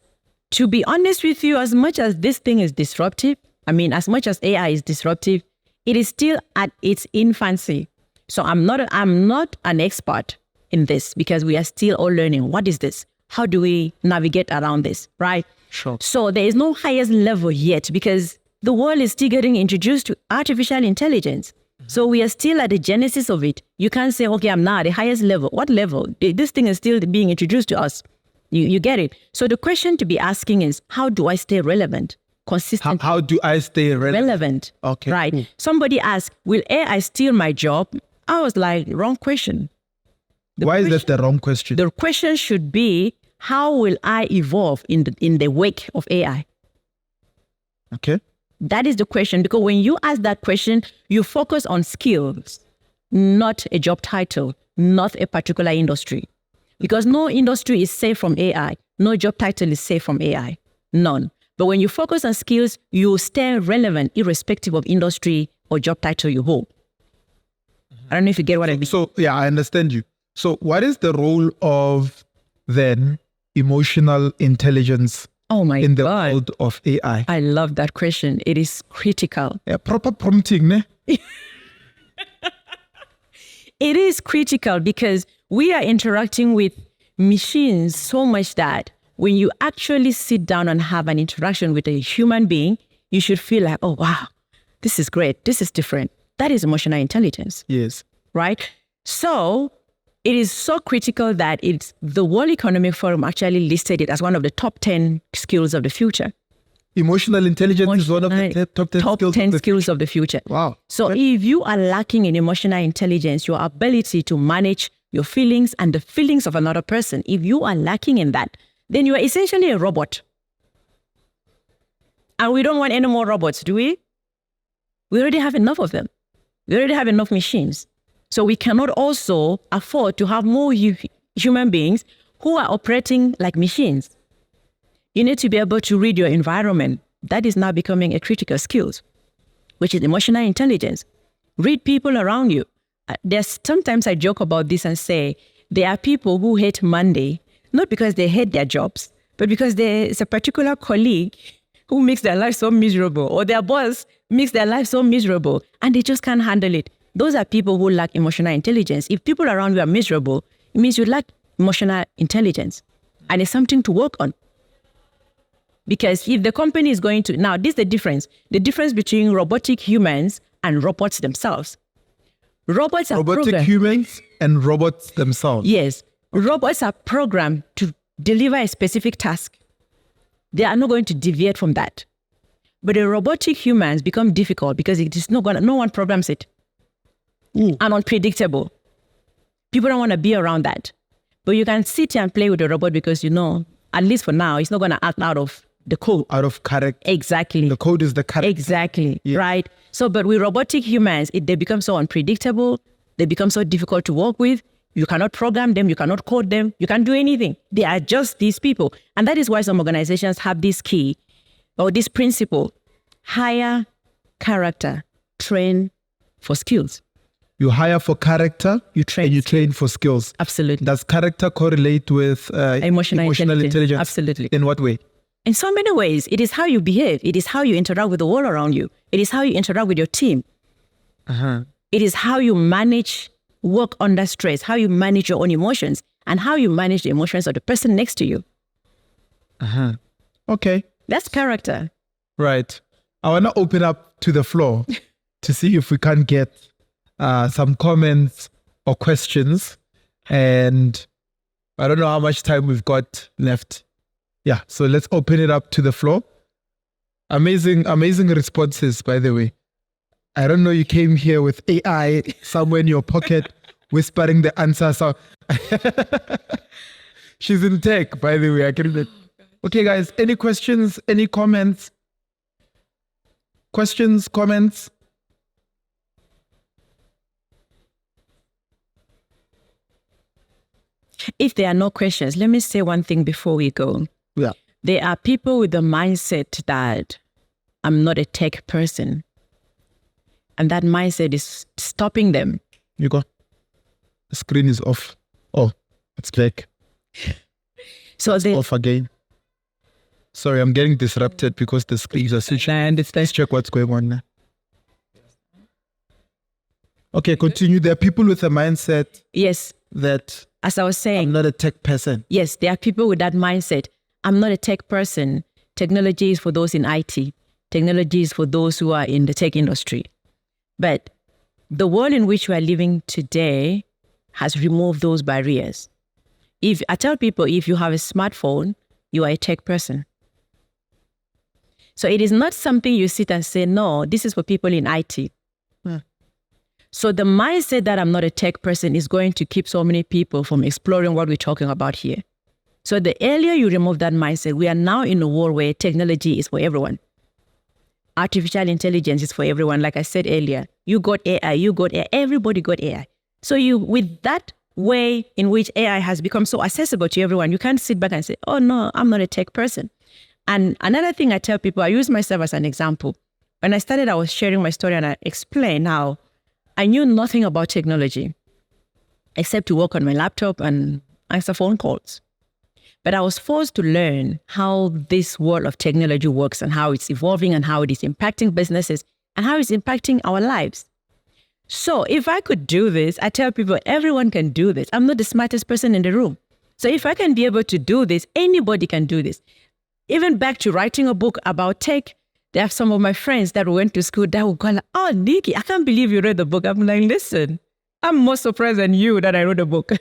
to be honest with you, as much as this thing is disruptive, as much as AI is disruptive, it is still at its infancy. So I'm not an expert in this because we are still all learning. What is this? How do we navigate around this, right? Sure. So there is no highest level yet because the world is still getting introduced to artificial intelligence. So we are still at the genesis of it. You can't say, okay, I'm now at the highest level. What level? This thing is still being introduced to us. You get it? So the question to be asking is, how do I stay relevant, consistent? How do I stay relevant? Okay. Right. Cool. Somebody asked, will AI steal my job? I was like, wrong question. Why is that the wrong question? The question should be, how will I evolve in the wake of AI? Okay. That is the question, because when you ask that question, you focus on skills, not a job title, not a particular industry. Because no industry is safe from AI. No job title is safe from AI. None. But when you focus on skills, you stay relevant irrespective of industry or job title you hold. I don't know if you get what I mean. So, yeah, I understand you. So what is the role of then emotional intelligence in the world of AI? I love that question. It is critical. Yeah, proper prompting, ne? It is critical because we are interacting with machines so much that when you actually sit down and have an interaction with a human being, you should feel like, oh, wow, this is great. This is different. That is emotional intelligence. Yes. Right? So it is so critical that the World Economic Forum actually listed it as one of the top 10 skills of the future. Emotional intelligence is one of the top 10 skills of the future. Wow. So if you are lacking in emotional intelligence, your ability to manage your feelings and the feelings of another person, if you are lacking in that, then you are essentially a robot. And we don't want any more robots, do we? We already have enough of them. We already have enough machines. So we cannot also afford to have more human beings who are operating like machines. You need to be able to read your environment. That is now becoming a critical skill. which is emotional intelligence. Read people around you. Sometimes I joke about this and say, there are people who hate Monday, not because they hate their jobs, but because there's a particular colleague who makes their life so miserable, or their boss makes their life so miserable, and they just can't handle it. Those are people who lack emotional intelligence. If people around you are miserable, it means you lack emotional intelligence, and it's something to work on. Because if the company is going to, now this is the difference between robotic humans and robots themselves. Robots are robotic humans and robots themselves. Yes. Robots are programmed to deliver a specific task. They are not going to deviate from that. But the robotic humans become difficult because it is no one programs it. And unpredictable. People don't want to be around that. But you can sit here and play with the robot because at least for now, it's not going to act out of the code. Out of character. Exactly. The code is the character. Exactly. Yeah. Right? So, but with robotic humans, they become so unpredictable. They become so difficult to work with. You cannot program them. You cannot code them. You can't do anything. They are just these people. And that is why some organizations have this key or this principle: hire character, train for skills. You hire for character, you train for skills. Absolutely. Does character correlate with emotional intelligence? Absolutely. In what way? In so many ways. It is how you behave. It is how you interact with the world around you. It is how you interact with your team. It is how you manage work under stress, how you manage your own emotions, and how you manage the emotions of the person next to you. Okay. That's character. Right. I want to open up to the floor to see if we can get some comments or questions. And I don't know how much time we've got left. Yeah, so let's open it up to the floor. Amazing responses, by the way. I don't know, you came here with AI somewhere in your pocket, whispering the answer. So she's in tech, by the way. I can. Okay, guys, any questions, any comments? Questions, comments? If there are no questions, let me say one thing before we go. Yeah. There are people with the mindset that I'm not a tech person. And that mindset is stopping them. You go. The screen is off. Oh, it's back. So it's off again. Sorry, I'm getting disrupted because the screens are switching. Let's check what's going on now. Okay, continue. There are people with a mindset. Yes. That, as I was saying, I'm not a tech person. Yes, there are people with that mindset. I'm not a tech person. Technology is for those in IT. Technology is for those who are in the tech industry. But the world in which we are living today has removed those barriers. If I tell people, if you have a smartphone, you are a tech person. So it is not something you sit and say, no, this is for people in IT. So the mindset that I'm not a tech person is going to keep so many people from exploring what we're talking about here. So the earlier you remove that mindset, we are now in a world where technology is for everyone. Artificial intelligence is for everyone. Like I said earlier, you got AI, everybody got AI. So with that way in which AI has become so accessible to everyone, you can't sit back and say, oh no, I'm not a tech person. And another thing I tell people, I use myself as an example. When I started, I was sharing my story and I explained how I knew nothing about technology except to work on my laptop and answer phone calls. But I was forced to learn how this world of technology works and how it's evolving and how it is impacting businesses and how it's impacting our lives. So if I could do this, I tell people everyone can do this. I'm not the smartest person in the room. So if I can be able to do this, anybody can do this. Even back to writing a book about tech, there are some of my friends that went to school that would go like, oh, Nicky, I can't believe you read the book. I'm like, listen, I'm more surprised than you that I wrote a book.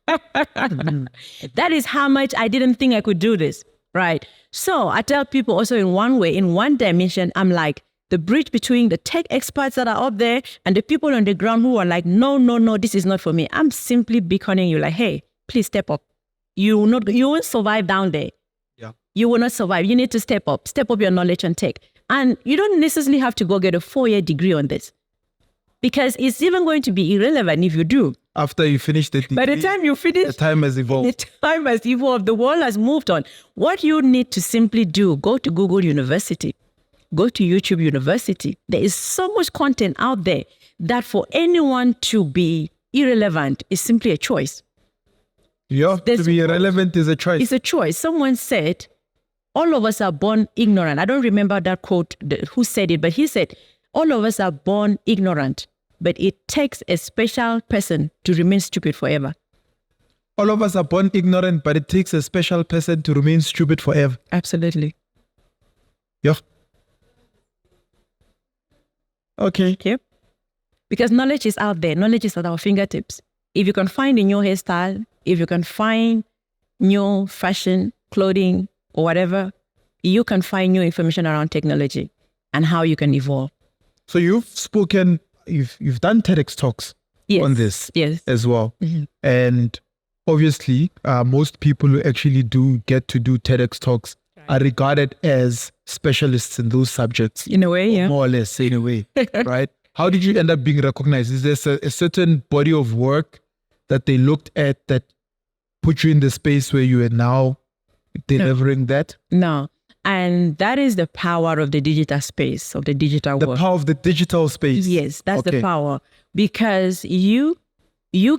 That is how much I didn't think I could do this, right? So I tell people also in one way, in one dimension, I'm like the bridge between the tech experts that are up there and the people on the ground who are like, no, this is not for me. I'm simply beckoning you like, hey, please step up. You won't survive down there. You will not survive. You need to step up your knowledge on tech. And you don't necessarily have to go get a 4-year degree on this because it's even going to be irrelevant if you do. After you finish the degree, by the time you finish, the time has evolved. The time has evolved. The world has moved on. What you need to simply do, go to Google University go to YouTube University. There is so much content out there that for anyone to be irrelevant is simply a choice. Yeah, to be irrelevant is a choice. It's a choice. Someone said, all of us are born ignorant. I don't remember that quote, who said it, but he said, all of us are born ignorant, but it takes a special person to remain stupid forever. All of us are born ignorant, but it takes a special person to remain stupid forever. Absolutely. Yeah. Okay. Yep. Because knowledge is out there. Knowledge is at our fingertips. If you can find a new hairstyle, if you can find new fashion, clothing, or whatever, you can find new information around technology and how you can evolve. So you've spoken, you've done TEDx talks on this as well. Mm-hmm. And obviously, most people who actually do get to do TEDx talks are regarded as specialists in those subjects. In a way, yeah. More or less, in a way, right? How did you end up being recognized? Is there a certain body of work that they looked at that put you in the space where you are now delivering that? No. And that is the power of the digital space, of the digital world. The power of the digital space. Yes, that's the power. Because you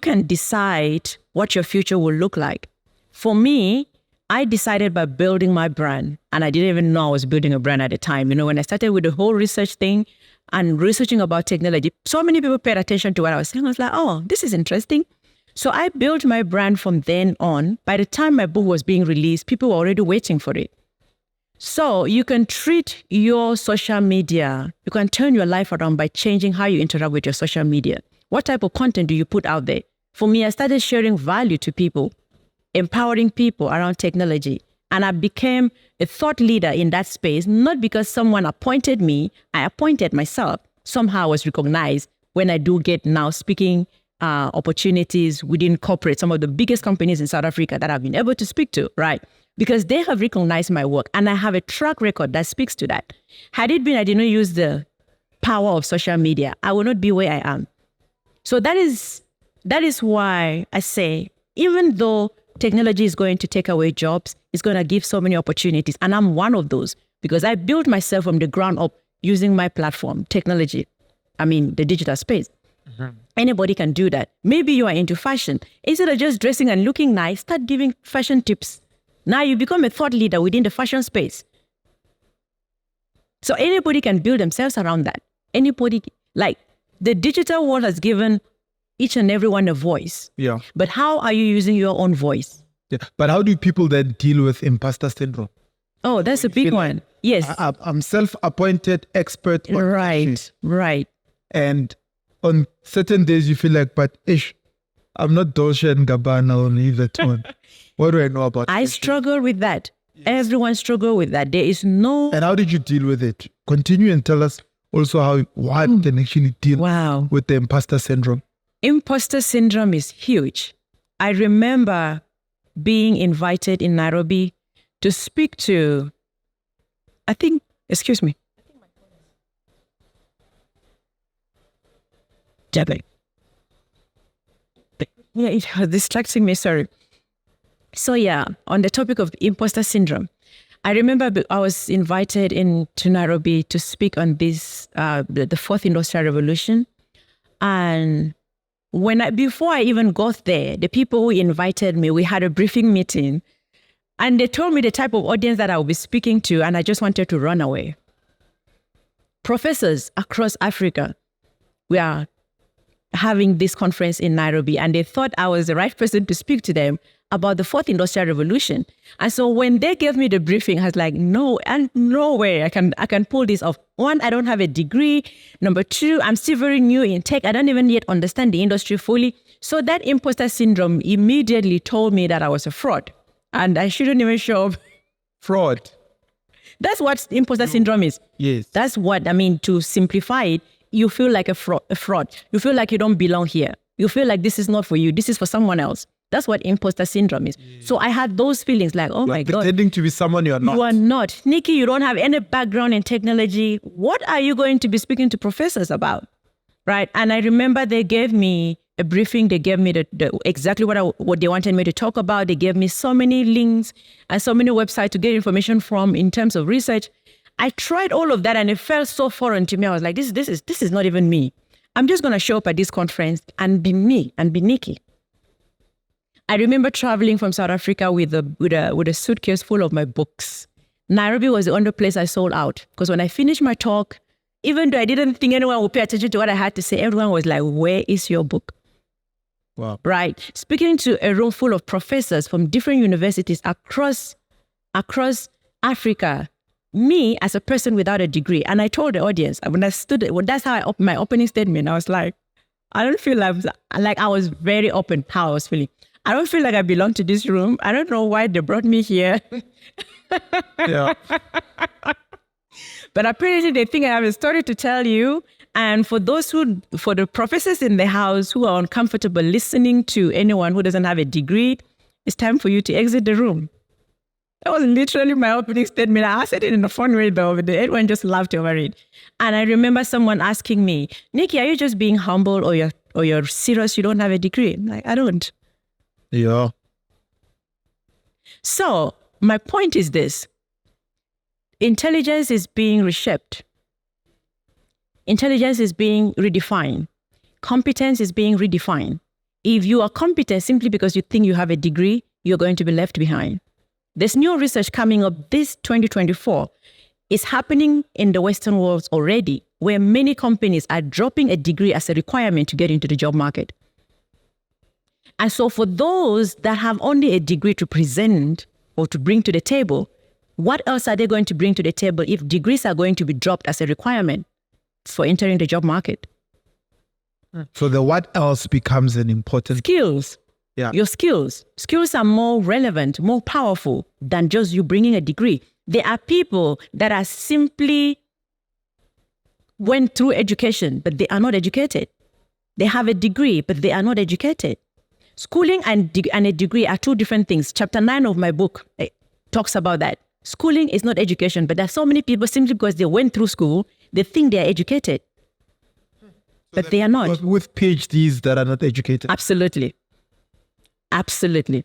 can decide what your future will look like. For me, I decided by building my brand, and I didn't even know I was building a brand at the time. You know, when I started with the whole research thing and researching about technology, so many people paid attention to what I was saying. I was like, oh, this is interesting. So I built my brand from then on. By the time my book was being released, people were already waiting for it. So you can treat your social media, you can turn your life around by changing how you interact with your social media. What type of content do you put out there? For me, I started sharing value to people, empowering people around technology. And I became a thought leader in that space, not because someone appointed me, I appointed myself. Somehow I was recognized when I do get now speaking opportunities within corporate, some of the biggest companies in South Africa that I've been able to speak to, right? Because they have recognized my work and I have a track record that speaks to that. Had it been I didn't use the power of social media, I would not be where I am. So that is why I say, even though technology is going to take away jobs, it's going to give so many opportunities. And I'm one of those because I built myself from the ground up using my platform, technology. I mean, the digital space. Mm-hmm. Anybody can do that. Maybe you are into fashion. Instead of just dressing and looking nice, start giving fashion tips. Now you become a thought leader within the fashion space. So anybody can build themselves around that. Anybody, like the digital world has given each and everyone a voice. Yeah. But how are you using your own voice? Yeah. But how do people then deal with imposter syndrome? Oh, that's a big one. Yes. I'm self-appointed expert. Right. And on certain days you feel like, but I'm not Dolce & Gabbana or Louis Vuitton. What do I know about I struggle with that. Yes. Everyone struggle with that. There is no... And how did you deal with it? Continue and tell us also how one can actually deal with the imposter syndrome. Imposter syndrome is huge. I remember being invited in Nairobi to speak to, excuse me. Jabbing. Yeah, it was distracting me, sorry. So yeah, on the topic of imposter syndrome, I remember I was invited into Nairobi to speak on this, the fourth industrial revolution. And before I even got there, the people who invited me, we had a briefing meeting and they told me the type of audience that I would be speaking to, and I just wanted to run away. Professors across Africa, we are having this conference in Nairobi, and they thought I was the right person to speak to them about the fourth industrial revolution. And so when they gave me the briefing, I was like, no way I can pull this off. One, I don't have a degree. Number two, I'm still very new in tech. I don't even yet understand the industry fully. So that imposter syndrome immediately told me that I was a fraud and I shouldn't even show up. Fraud. That's what imposter syndrome is. Yes. That's what, I mean, to simplify it, you feel like a fraud. You feel like you don't belong here. You feel like this is not for you. This is for someone else. That's what imposter syndrome is. Yeah. So I had those feelings like, oh my God. Pretending to be someone you are not. You are not. Nikki, you don't have any background in technology. What are you going to be speaking to professors about? Right? And I remember they gave me a briefing. They gave me exactly what they wanted me to talk about. They gave me so many links and so many websites to get information from in terms of research. I tried all of that and it felt so foreign to me. I was like, this is not even me. I'm just going to show up at this conference and be me and be Nicky. I remember traveling from South Africa with a suitcase full of my books. Nairobi was the only place I sold out because when I finished my talk, even though I didn't think anyone would pay attention to what I had to say, everyone was like, where is your book? Wow. Right. Speaking to a room full of professors from different universities across Africa, me as a person without a degree. And I told the audience, when I stood, that's how my opening statement, I was like, I don't feel like I was very open how I was feeling. I don't feel like I belong to this room. I don't know why they brought me here. Yeah. But apparently they think I have a story to tell you. And for the professors in the house who are uncomfortable listening to anyone who doesn't have a degree, it's time for you to exit the room. That was literally my opening statement. I said it in a fun way though, but everyone just laughed over it. And I remember someone asking me, Nicky, are you just being humble or you're serious you don't have a degree? I'm like, I don't. Yeah. So my point is this. Intelligence is being reshaped. Intelligence is being redefined. Competence is being redefined. If you are competent simply because you think you have a degree, you're going to be left behind. There's new research coming up this 2024. It's happening in the Western world already, where many companies are dropping a degree as a requirement to get into the job market. And so for those that have only a degree to present or to bring to the table, what else are they going to bring to the table if degrees are going to be dropped as a requirement for entering the job market? So the what else becomes an important skills. Yeah. Your skills. Skills are more relevant, more powerful than just you bringing a degree. There are people that are simply went through education, but they are not educated. They have a degree, but they are not educated. Schooling and a degree are two different things. Chapter 9 of my book talks about that. Schooling is not education, but there are so many people simply because they went through school, they think they are educated, but they are not. With PhDs that are not educated. Absolutely. Absolutely.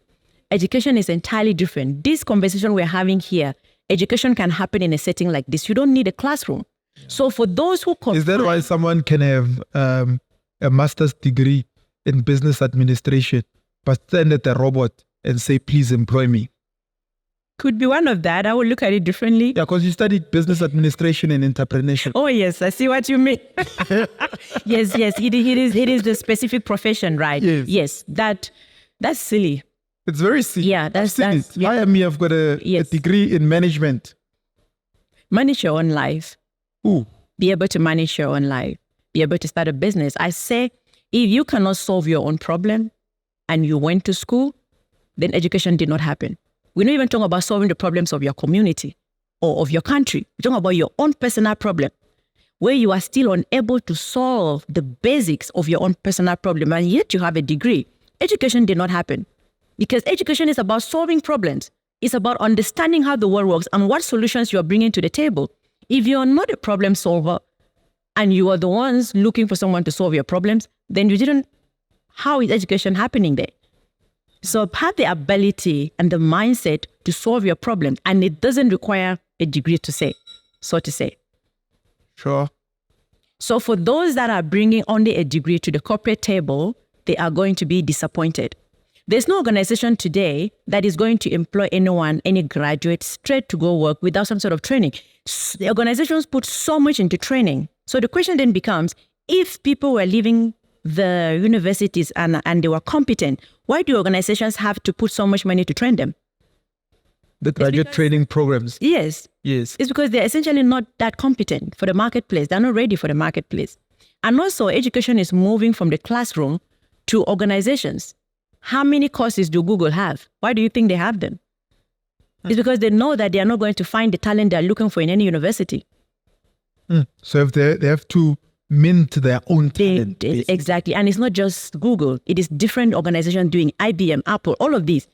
Education is entirely different. This conversation we're having here, education can happen in a setting like this. You don't need a classroom. Yeah. So for those who Is that why someone can have a master's degree in business administration, but stand at a robot and say, please employ me? Could be one of that. I would look at it differently. Yeah, because you studied business administration and entrepreneurship. Oh, yes. I see what you mean. Yes. It is the specific profession, right? Yes. That's silly. It's very silly. Yeah, that's yeah. I am here. I've got a degree in management. Manage your own life. Ooh. Be able to manage your own life. Be able to start a business. I say, if you cannot solve your own problem and you went to school, then education did not happen. We're not even talking about solving the problems of your community or of your country. We're talking about your own personal problem, where you are still unable to solve the basics of your own personal problem, and yet you have a degree. Education did not happen because education is about solving problems. It's about understanding how the world works and what solutions you are bringing to the table. If you're not a problem solver and you are the ones looking for someone to solve your problems, then how is education happening there? So have the ability and the mindset to solve your problem, and it doesn't require a degree to say. Sure. So for those that are bringing only a degree to the corporate table, they are going to be disappointed. There's no organization today that is going to employ anyone, any graduate, straight to go work without some sort of training. The organizations put so much into training. So the question then becomes, if people were leaving the universities and they were competent, why do organizations have to put so much money to train them? The graduate training programs. Yes. It's because they're essentially not that competent for the marketplace. They're not ready for the marketplace. And also, education is moving from the classroom to organizations. How many courses do Google have? Why do you think they have them? It's because they know that they are not going to find the talent they're looking for in any university. So if they have to mint their own talent. Exactly. And it's not just Google. It is different organizations doing IBM, Apple, all of these.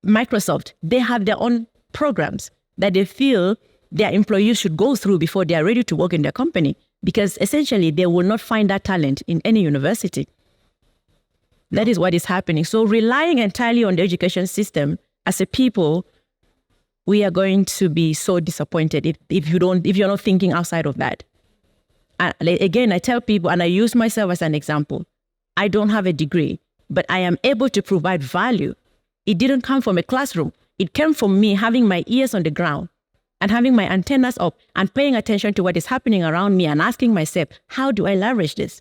Microsoft, they have their own programs that they feel their employees should go through before they are ready to work in their company, because essentially they will not find that talent in any university. That is what is happening. So relying entirely on the education system as a people we are going to be so disappointed if you're not thinking outside of that. And again, I tell people, and I use myself as an example, I don't have a degree, but I am able to provide value. It didn't come from a classroom. It came from me having my ears on the ground and having my antennas up and paying attention to what is happening around me and asking myself, how do I leverage this?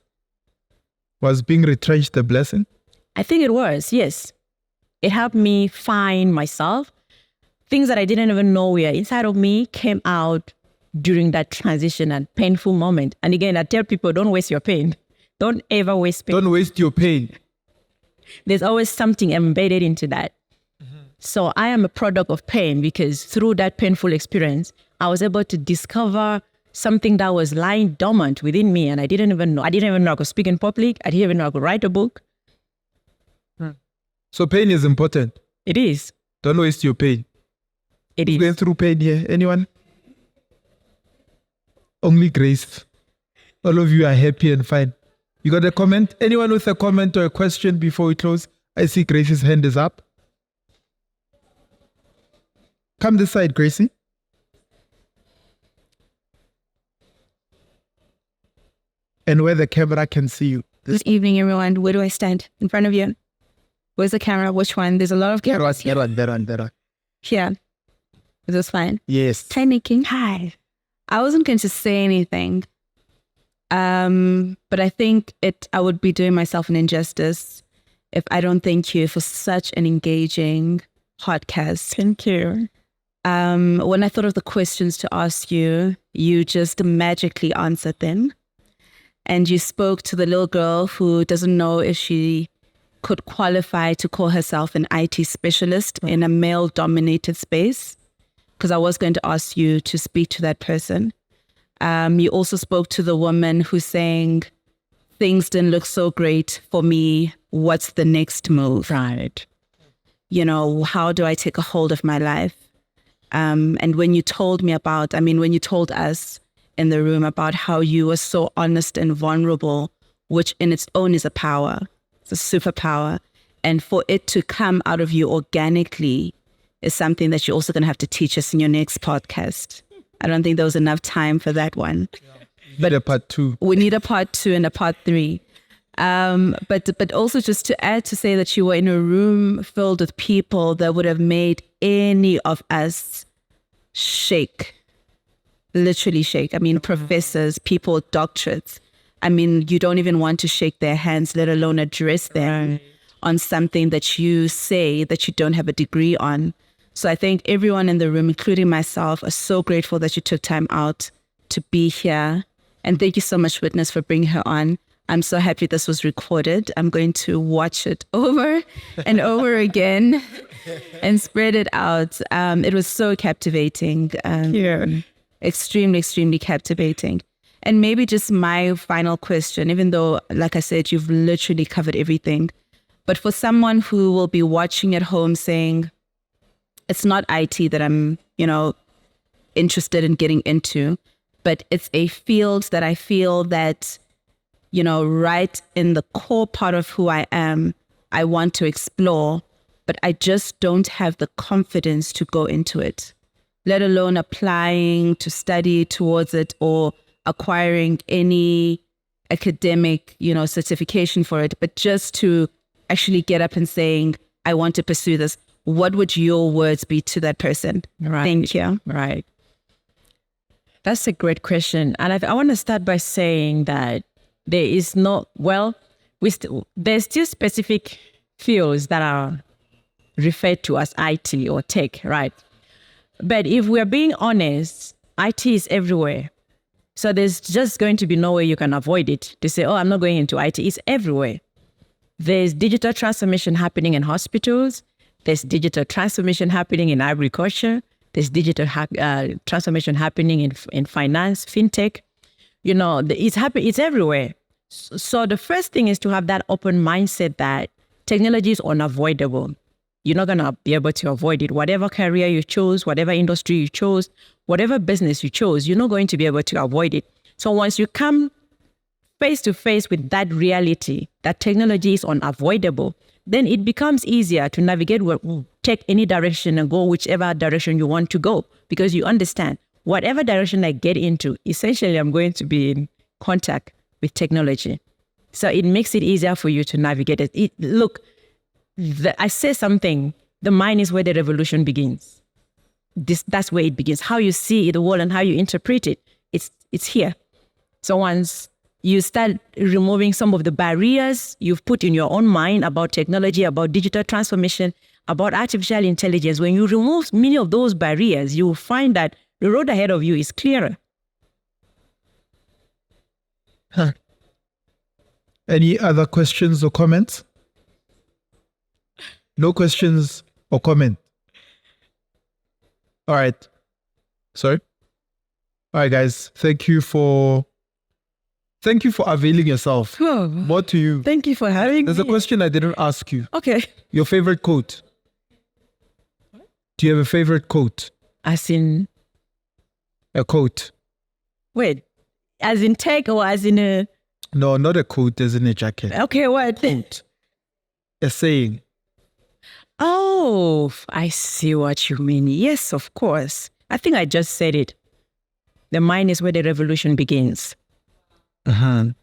Was being retrenched a blessing? I think it was, yes. It helped me find myself. Things that I didn't even know were inside of me came out during that transition and painful moment. And again, I tell people, don't waste your pain. Don't ever waste pain. Don't waste your pain. There's always something embedded into that. So I am a product of pain because through that painful experience, I was able to discover something that was lying dormant within me. And I didn't even know. I didn't even know I could speak in public. I didn't even know I could write a book. So pain is important. It is. Don't waste your pain. It is. Going through pain here? Anyone? Only Grace. All of you are happy and fine. You got a comment? Anyone with a comment or a question before we close? I see Grace's hand is up. Come this side, Gracie. And where the camera can see you. Good evening, everyone. Where do I stand? In front of you? Where's the camera? Which one? There's a lot of cameras here. That one. Here. Is this fine? Yes. Hi, Nicky. Hi. I wasn't going to say anything, but I think I would be doing myself an injustice if I don't thank you for such an engaging podcast. Thank you. When I thought of the questions to ask you, you just magically answered them. And you spoke to the little girl who doesn't know if she could qualify to call herself an IT specialist in a male-dominated space, because I was going to ask you to speak to that person. You also spoke to the woman who's saying, things didn't look so great for me. What's the next move? Right. You know, how do I take a hold of my life? And when you told when you told us in the room about how you were so honest and vulnerable, which in its own is a power, it's a superpower. And for it to come out of you organically is something that you're also going to have to teach us in your next podcast. I don't think there was enough time for that one. But a part 2. We need a part 2 and a part 3. But also just to add to say that you were in a room filled with people that would have made any of us shake, literally shake. I mean, professors, people with doctorates. I mean, you don't even want to shake their hands, let alone address them on something that you say that you don't have a degree on. So I think everyone in the room, including myself, are so grateful that you took time out to be here. And thank you so much, Witness, for bringing her on. I'm so happy this was recorded. I'm going to watch it over and over again and spread it out. It was so captivating. Extremely, extremely captivating. And maybe just my final question, even though, like I said, you've literally covered everything. But for someone who will be watching at home saying, it's not IT that I'm, interested in getting into, but it's a field that I feel that, right in the core part of who I am, I want to explore, but I just don't have the confidence to go into it, let alone applying to study towards it or acquiring any academic, certification for it, but just to actually get up and saying, I want to pursue this. What would your words be to that person? Right. Thank you. Right. That's a great question. And I want to start by saying that there is there's still specific fields that are referred to as IT or tech, right? But if we're being honest, IT is everywhere. So there's just going to be no way you can avoid it to say, oh, I'm not going into IT. It's everywhere. There's digital transformation happening in hospitals. There's digital transformation happening in agriculture. There's digital transformation happening in finance, fintech. It's everywhere. So the first thing is to have that open mindset that technology is unavoidable. You're not going to be able to avoid it. Whatever career you chose, whatever industry you chose, whatever business you chose, you're not going to be able to avoid it. So once you come face to face with that reality, that technology is unavoidable, then it becomes easier to navigate take any direction and go whichever direction you want to go, because you understand whatever direction I get into, essentially I'm going to be in contact with technology. So it makes it easier for you to navigate it. I say something, the mind is where the revolution begins. That's where it begins. How you see the world and how you interpret it, it's here. So once you start removing some of the barriers you've put in your own mind about technology, about digital transformation, about artificial intelligence, when you remove many of those barriers, you will find that the road ahead of you is clearer. Any other questions or comments? No questions or comment? All right. Sorry? All right, guys. Thank you for availing yourself. Oh, More to you. thank you for having There's me. a question I didn't ask you. Okay. Your favorite quote? Do you have a favorite quote? As in, A quote? wait, as in tech or as in a, No, not a quote as in a jacket. okay, what? A saying. Oh, I see what you mean. Yes, of course. I think I just said it. The mind is where the revolution begins. The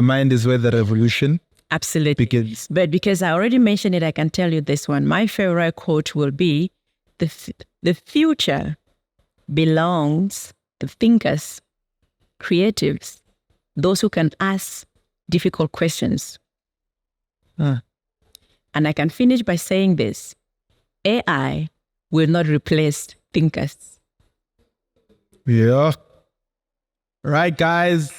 mind is where the revolution Absolutely. begins. But because I already mentioned it, I can tell you this one. My favorite quote will be, the future belongs to thinkers, creatives, those who can ask difficult questions. And I can finish by saying this: AI will not replace thinkers. Yeah. Right, guys.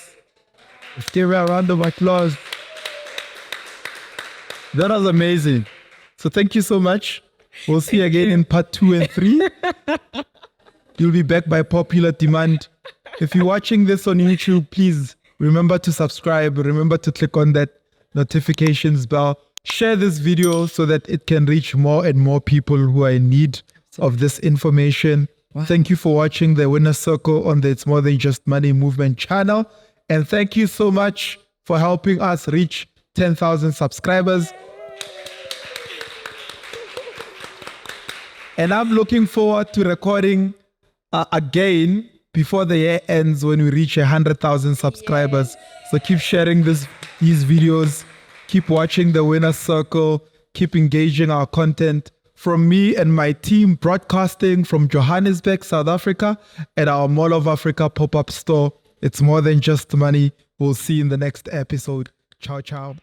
Let's give her a round of applause. That was amazing. So thank you so much. We'll see you again in part 2 and 3. You'll be back by popular demand. If you're watching this on YouTube, please remember to subscribe. Remember to click on that notifications bell. Share this video so that it can reach more and more people who are in need of this information. Wow. Thank you for watching the Winner's Circle on the It's More Than Just Money Movement channel. And thank you so much for helping us reach 10,000 subscribers. And I'm looking forward to recording again before the year ends when we reach 100,000 subscribers. So keep sharing these videos. Keep watching the Winner's Circle. Keep engaging our content. From me and my team broadcasting from Johannesburg, South Africa, at our Mall of Africa pop-up store. It's More Than Just Money. We'll see you in the next episode. Ciao, ciao.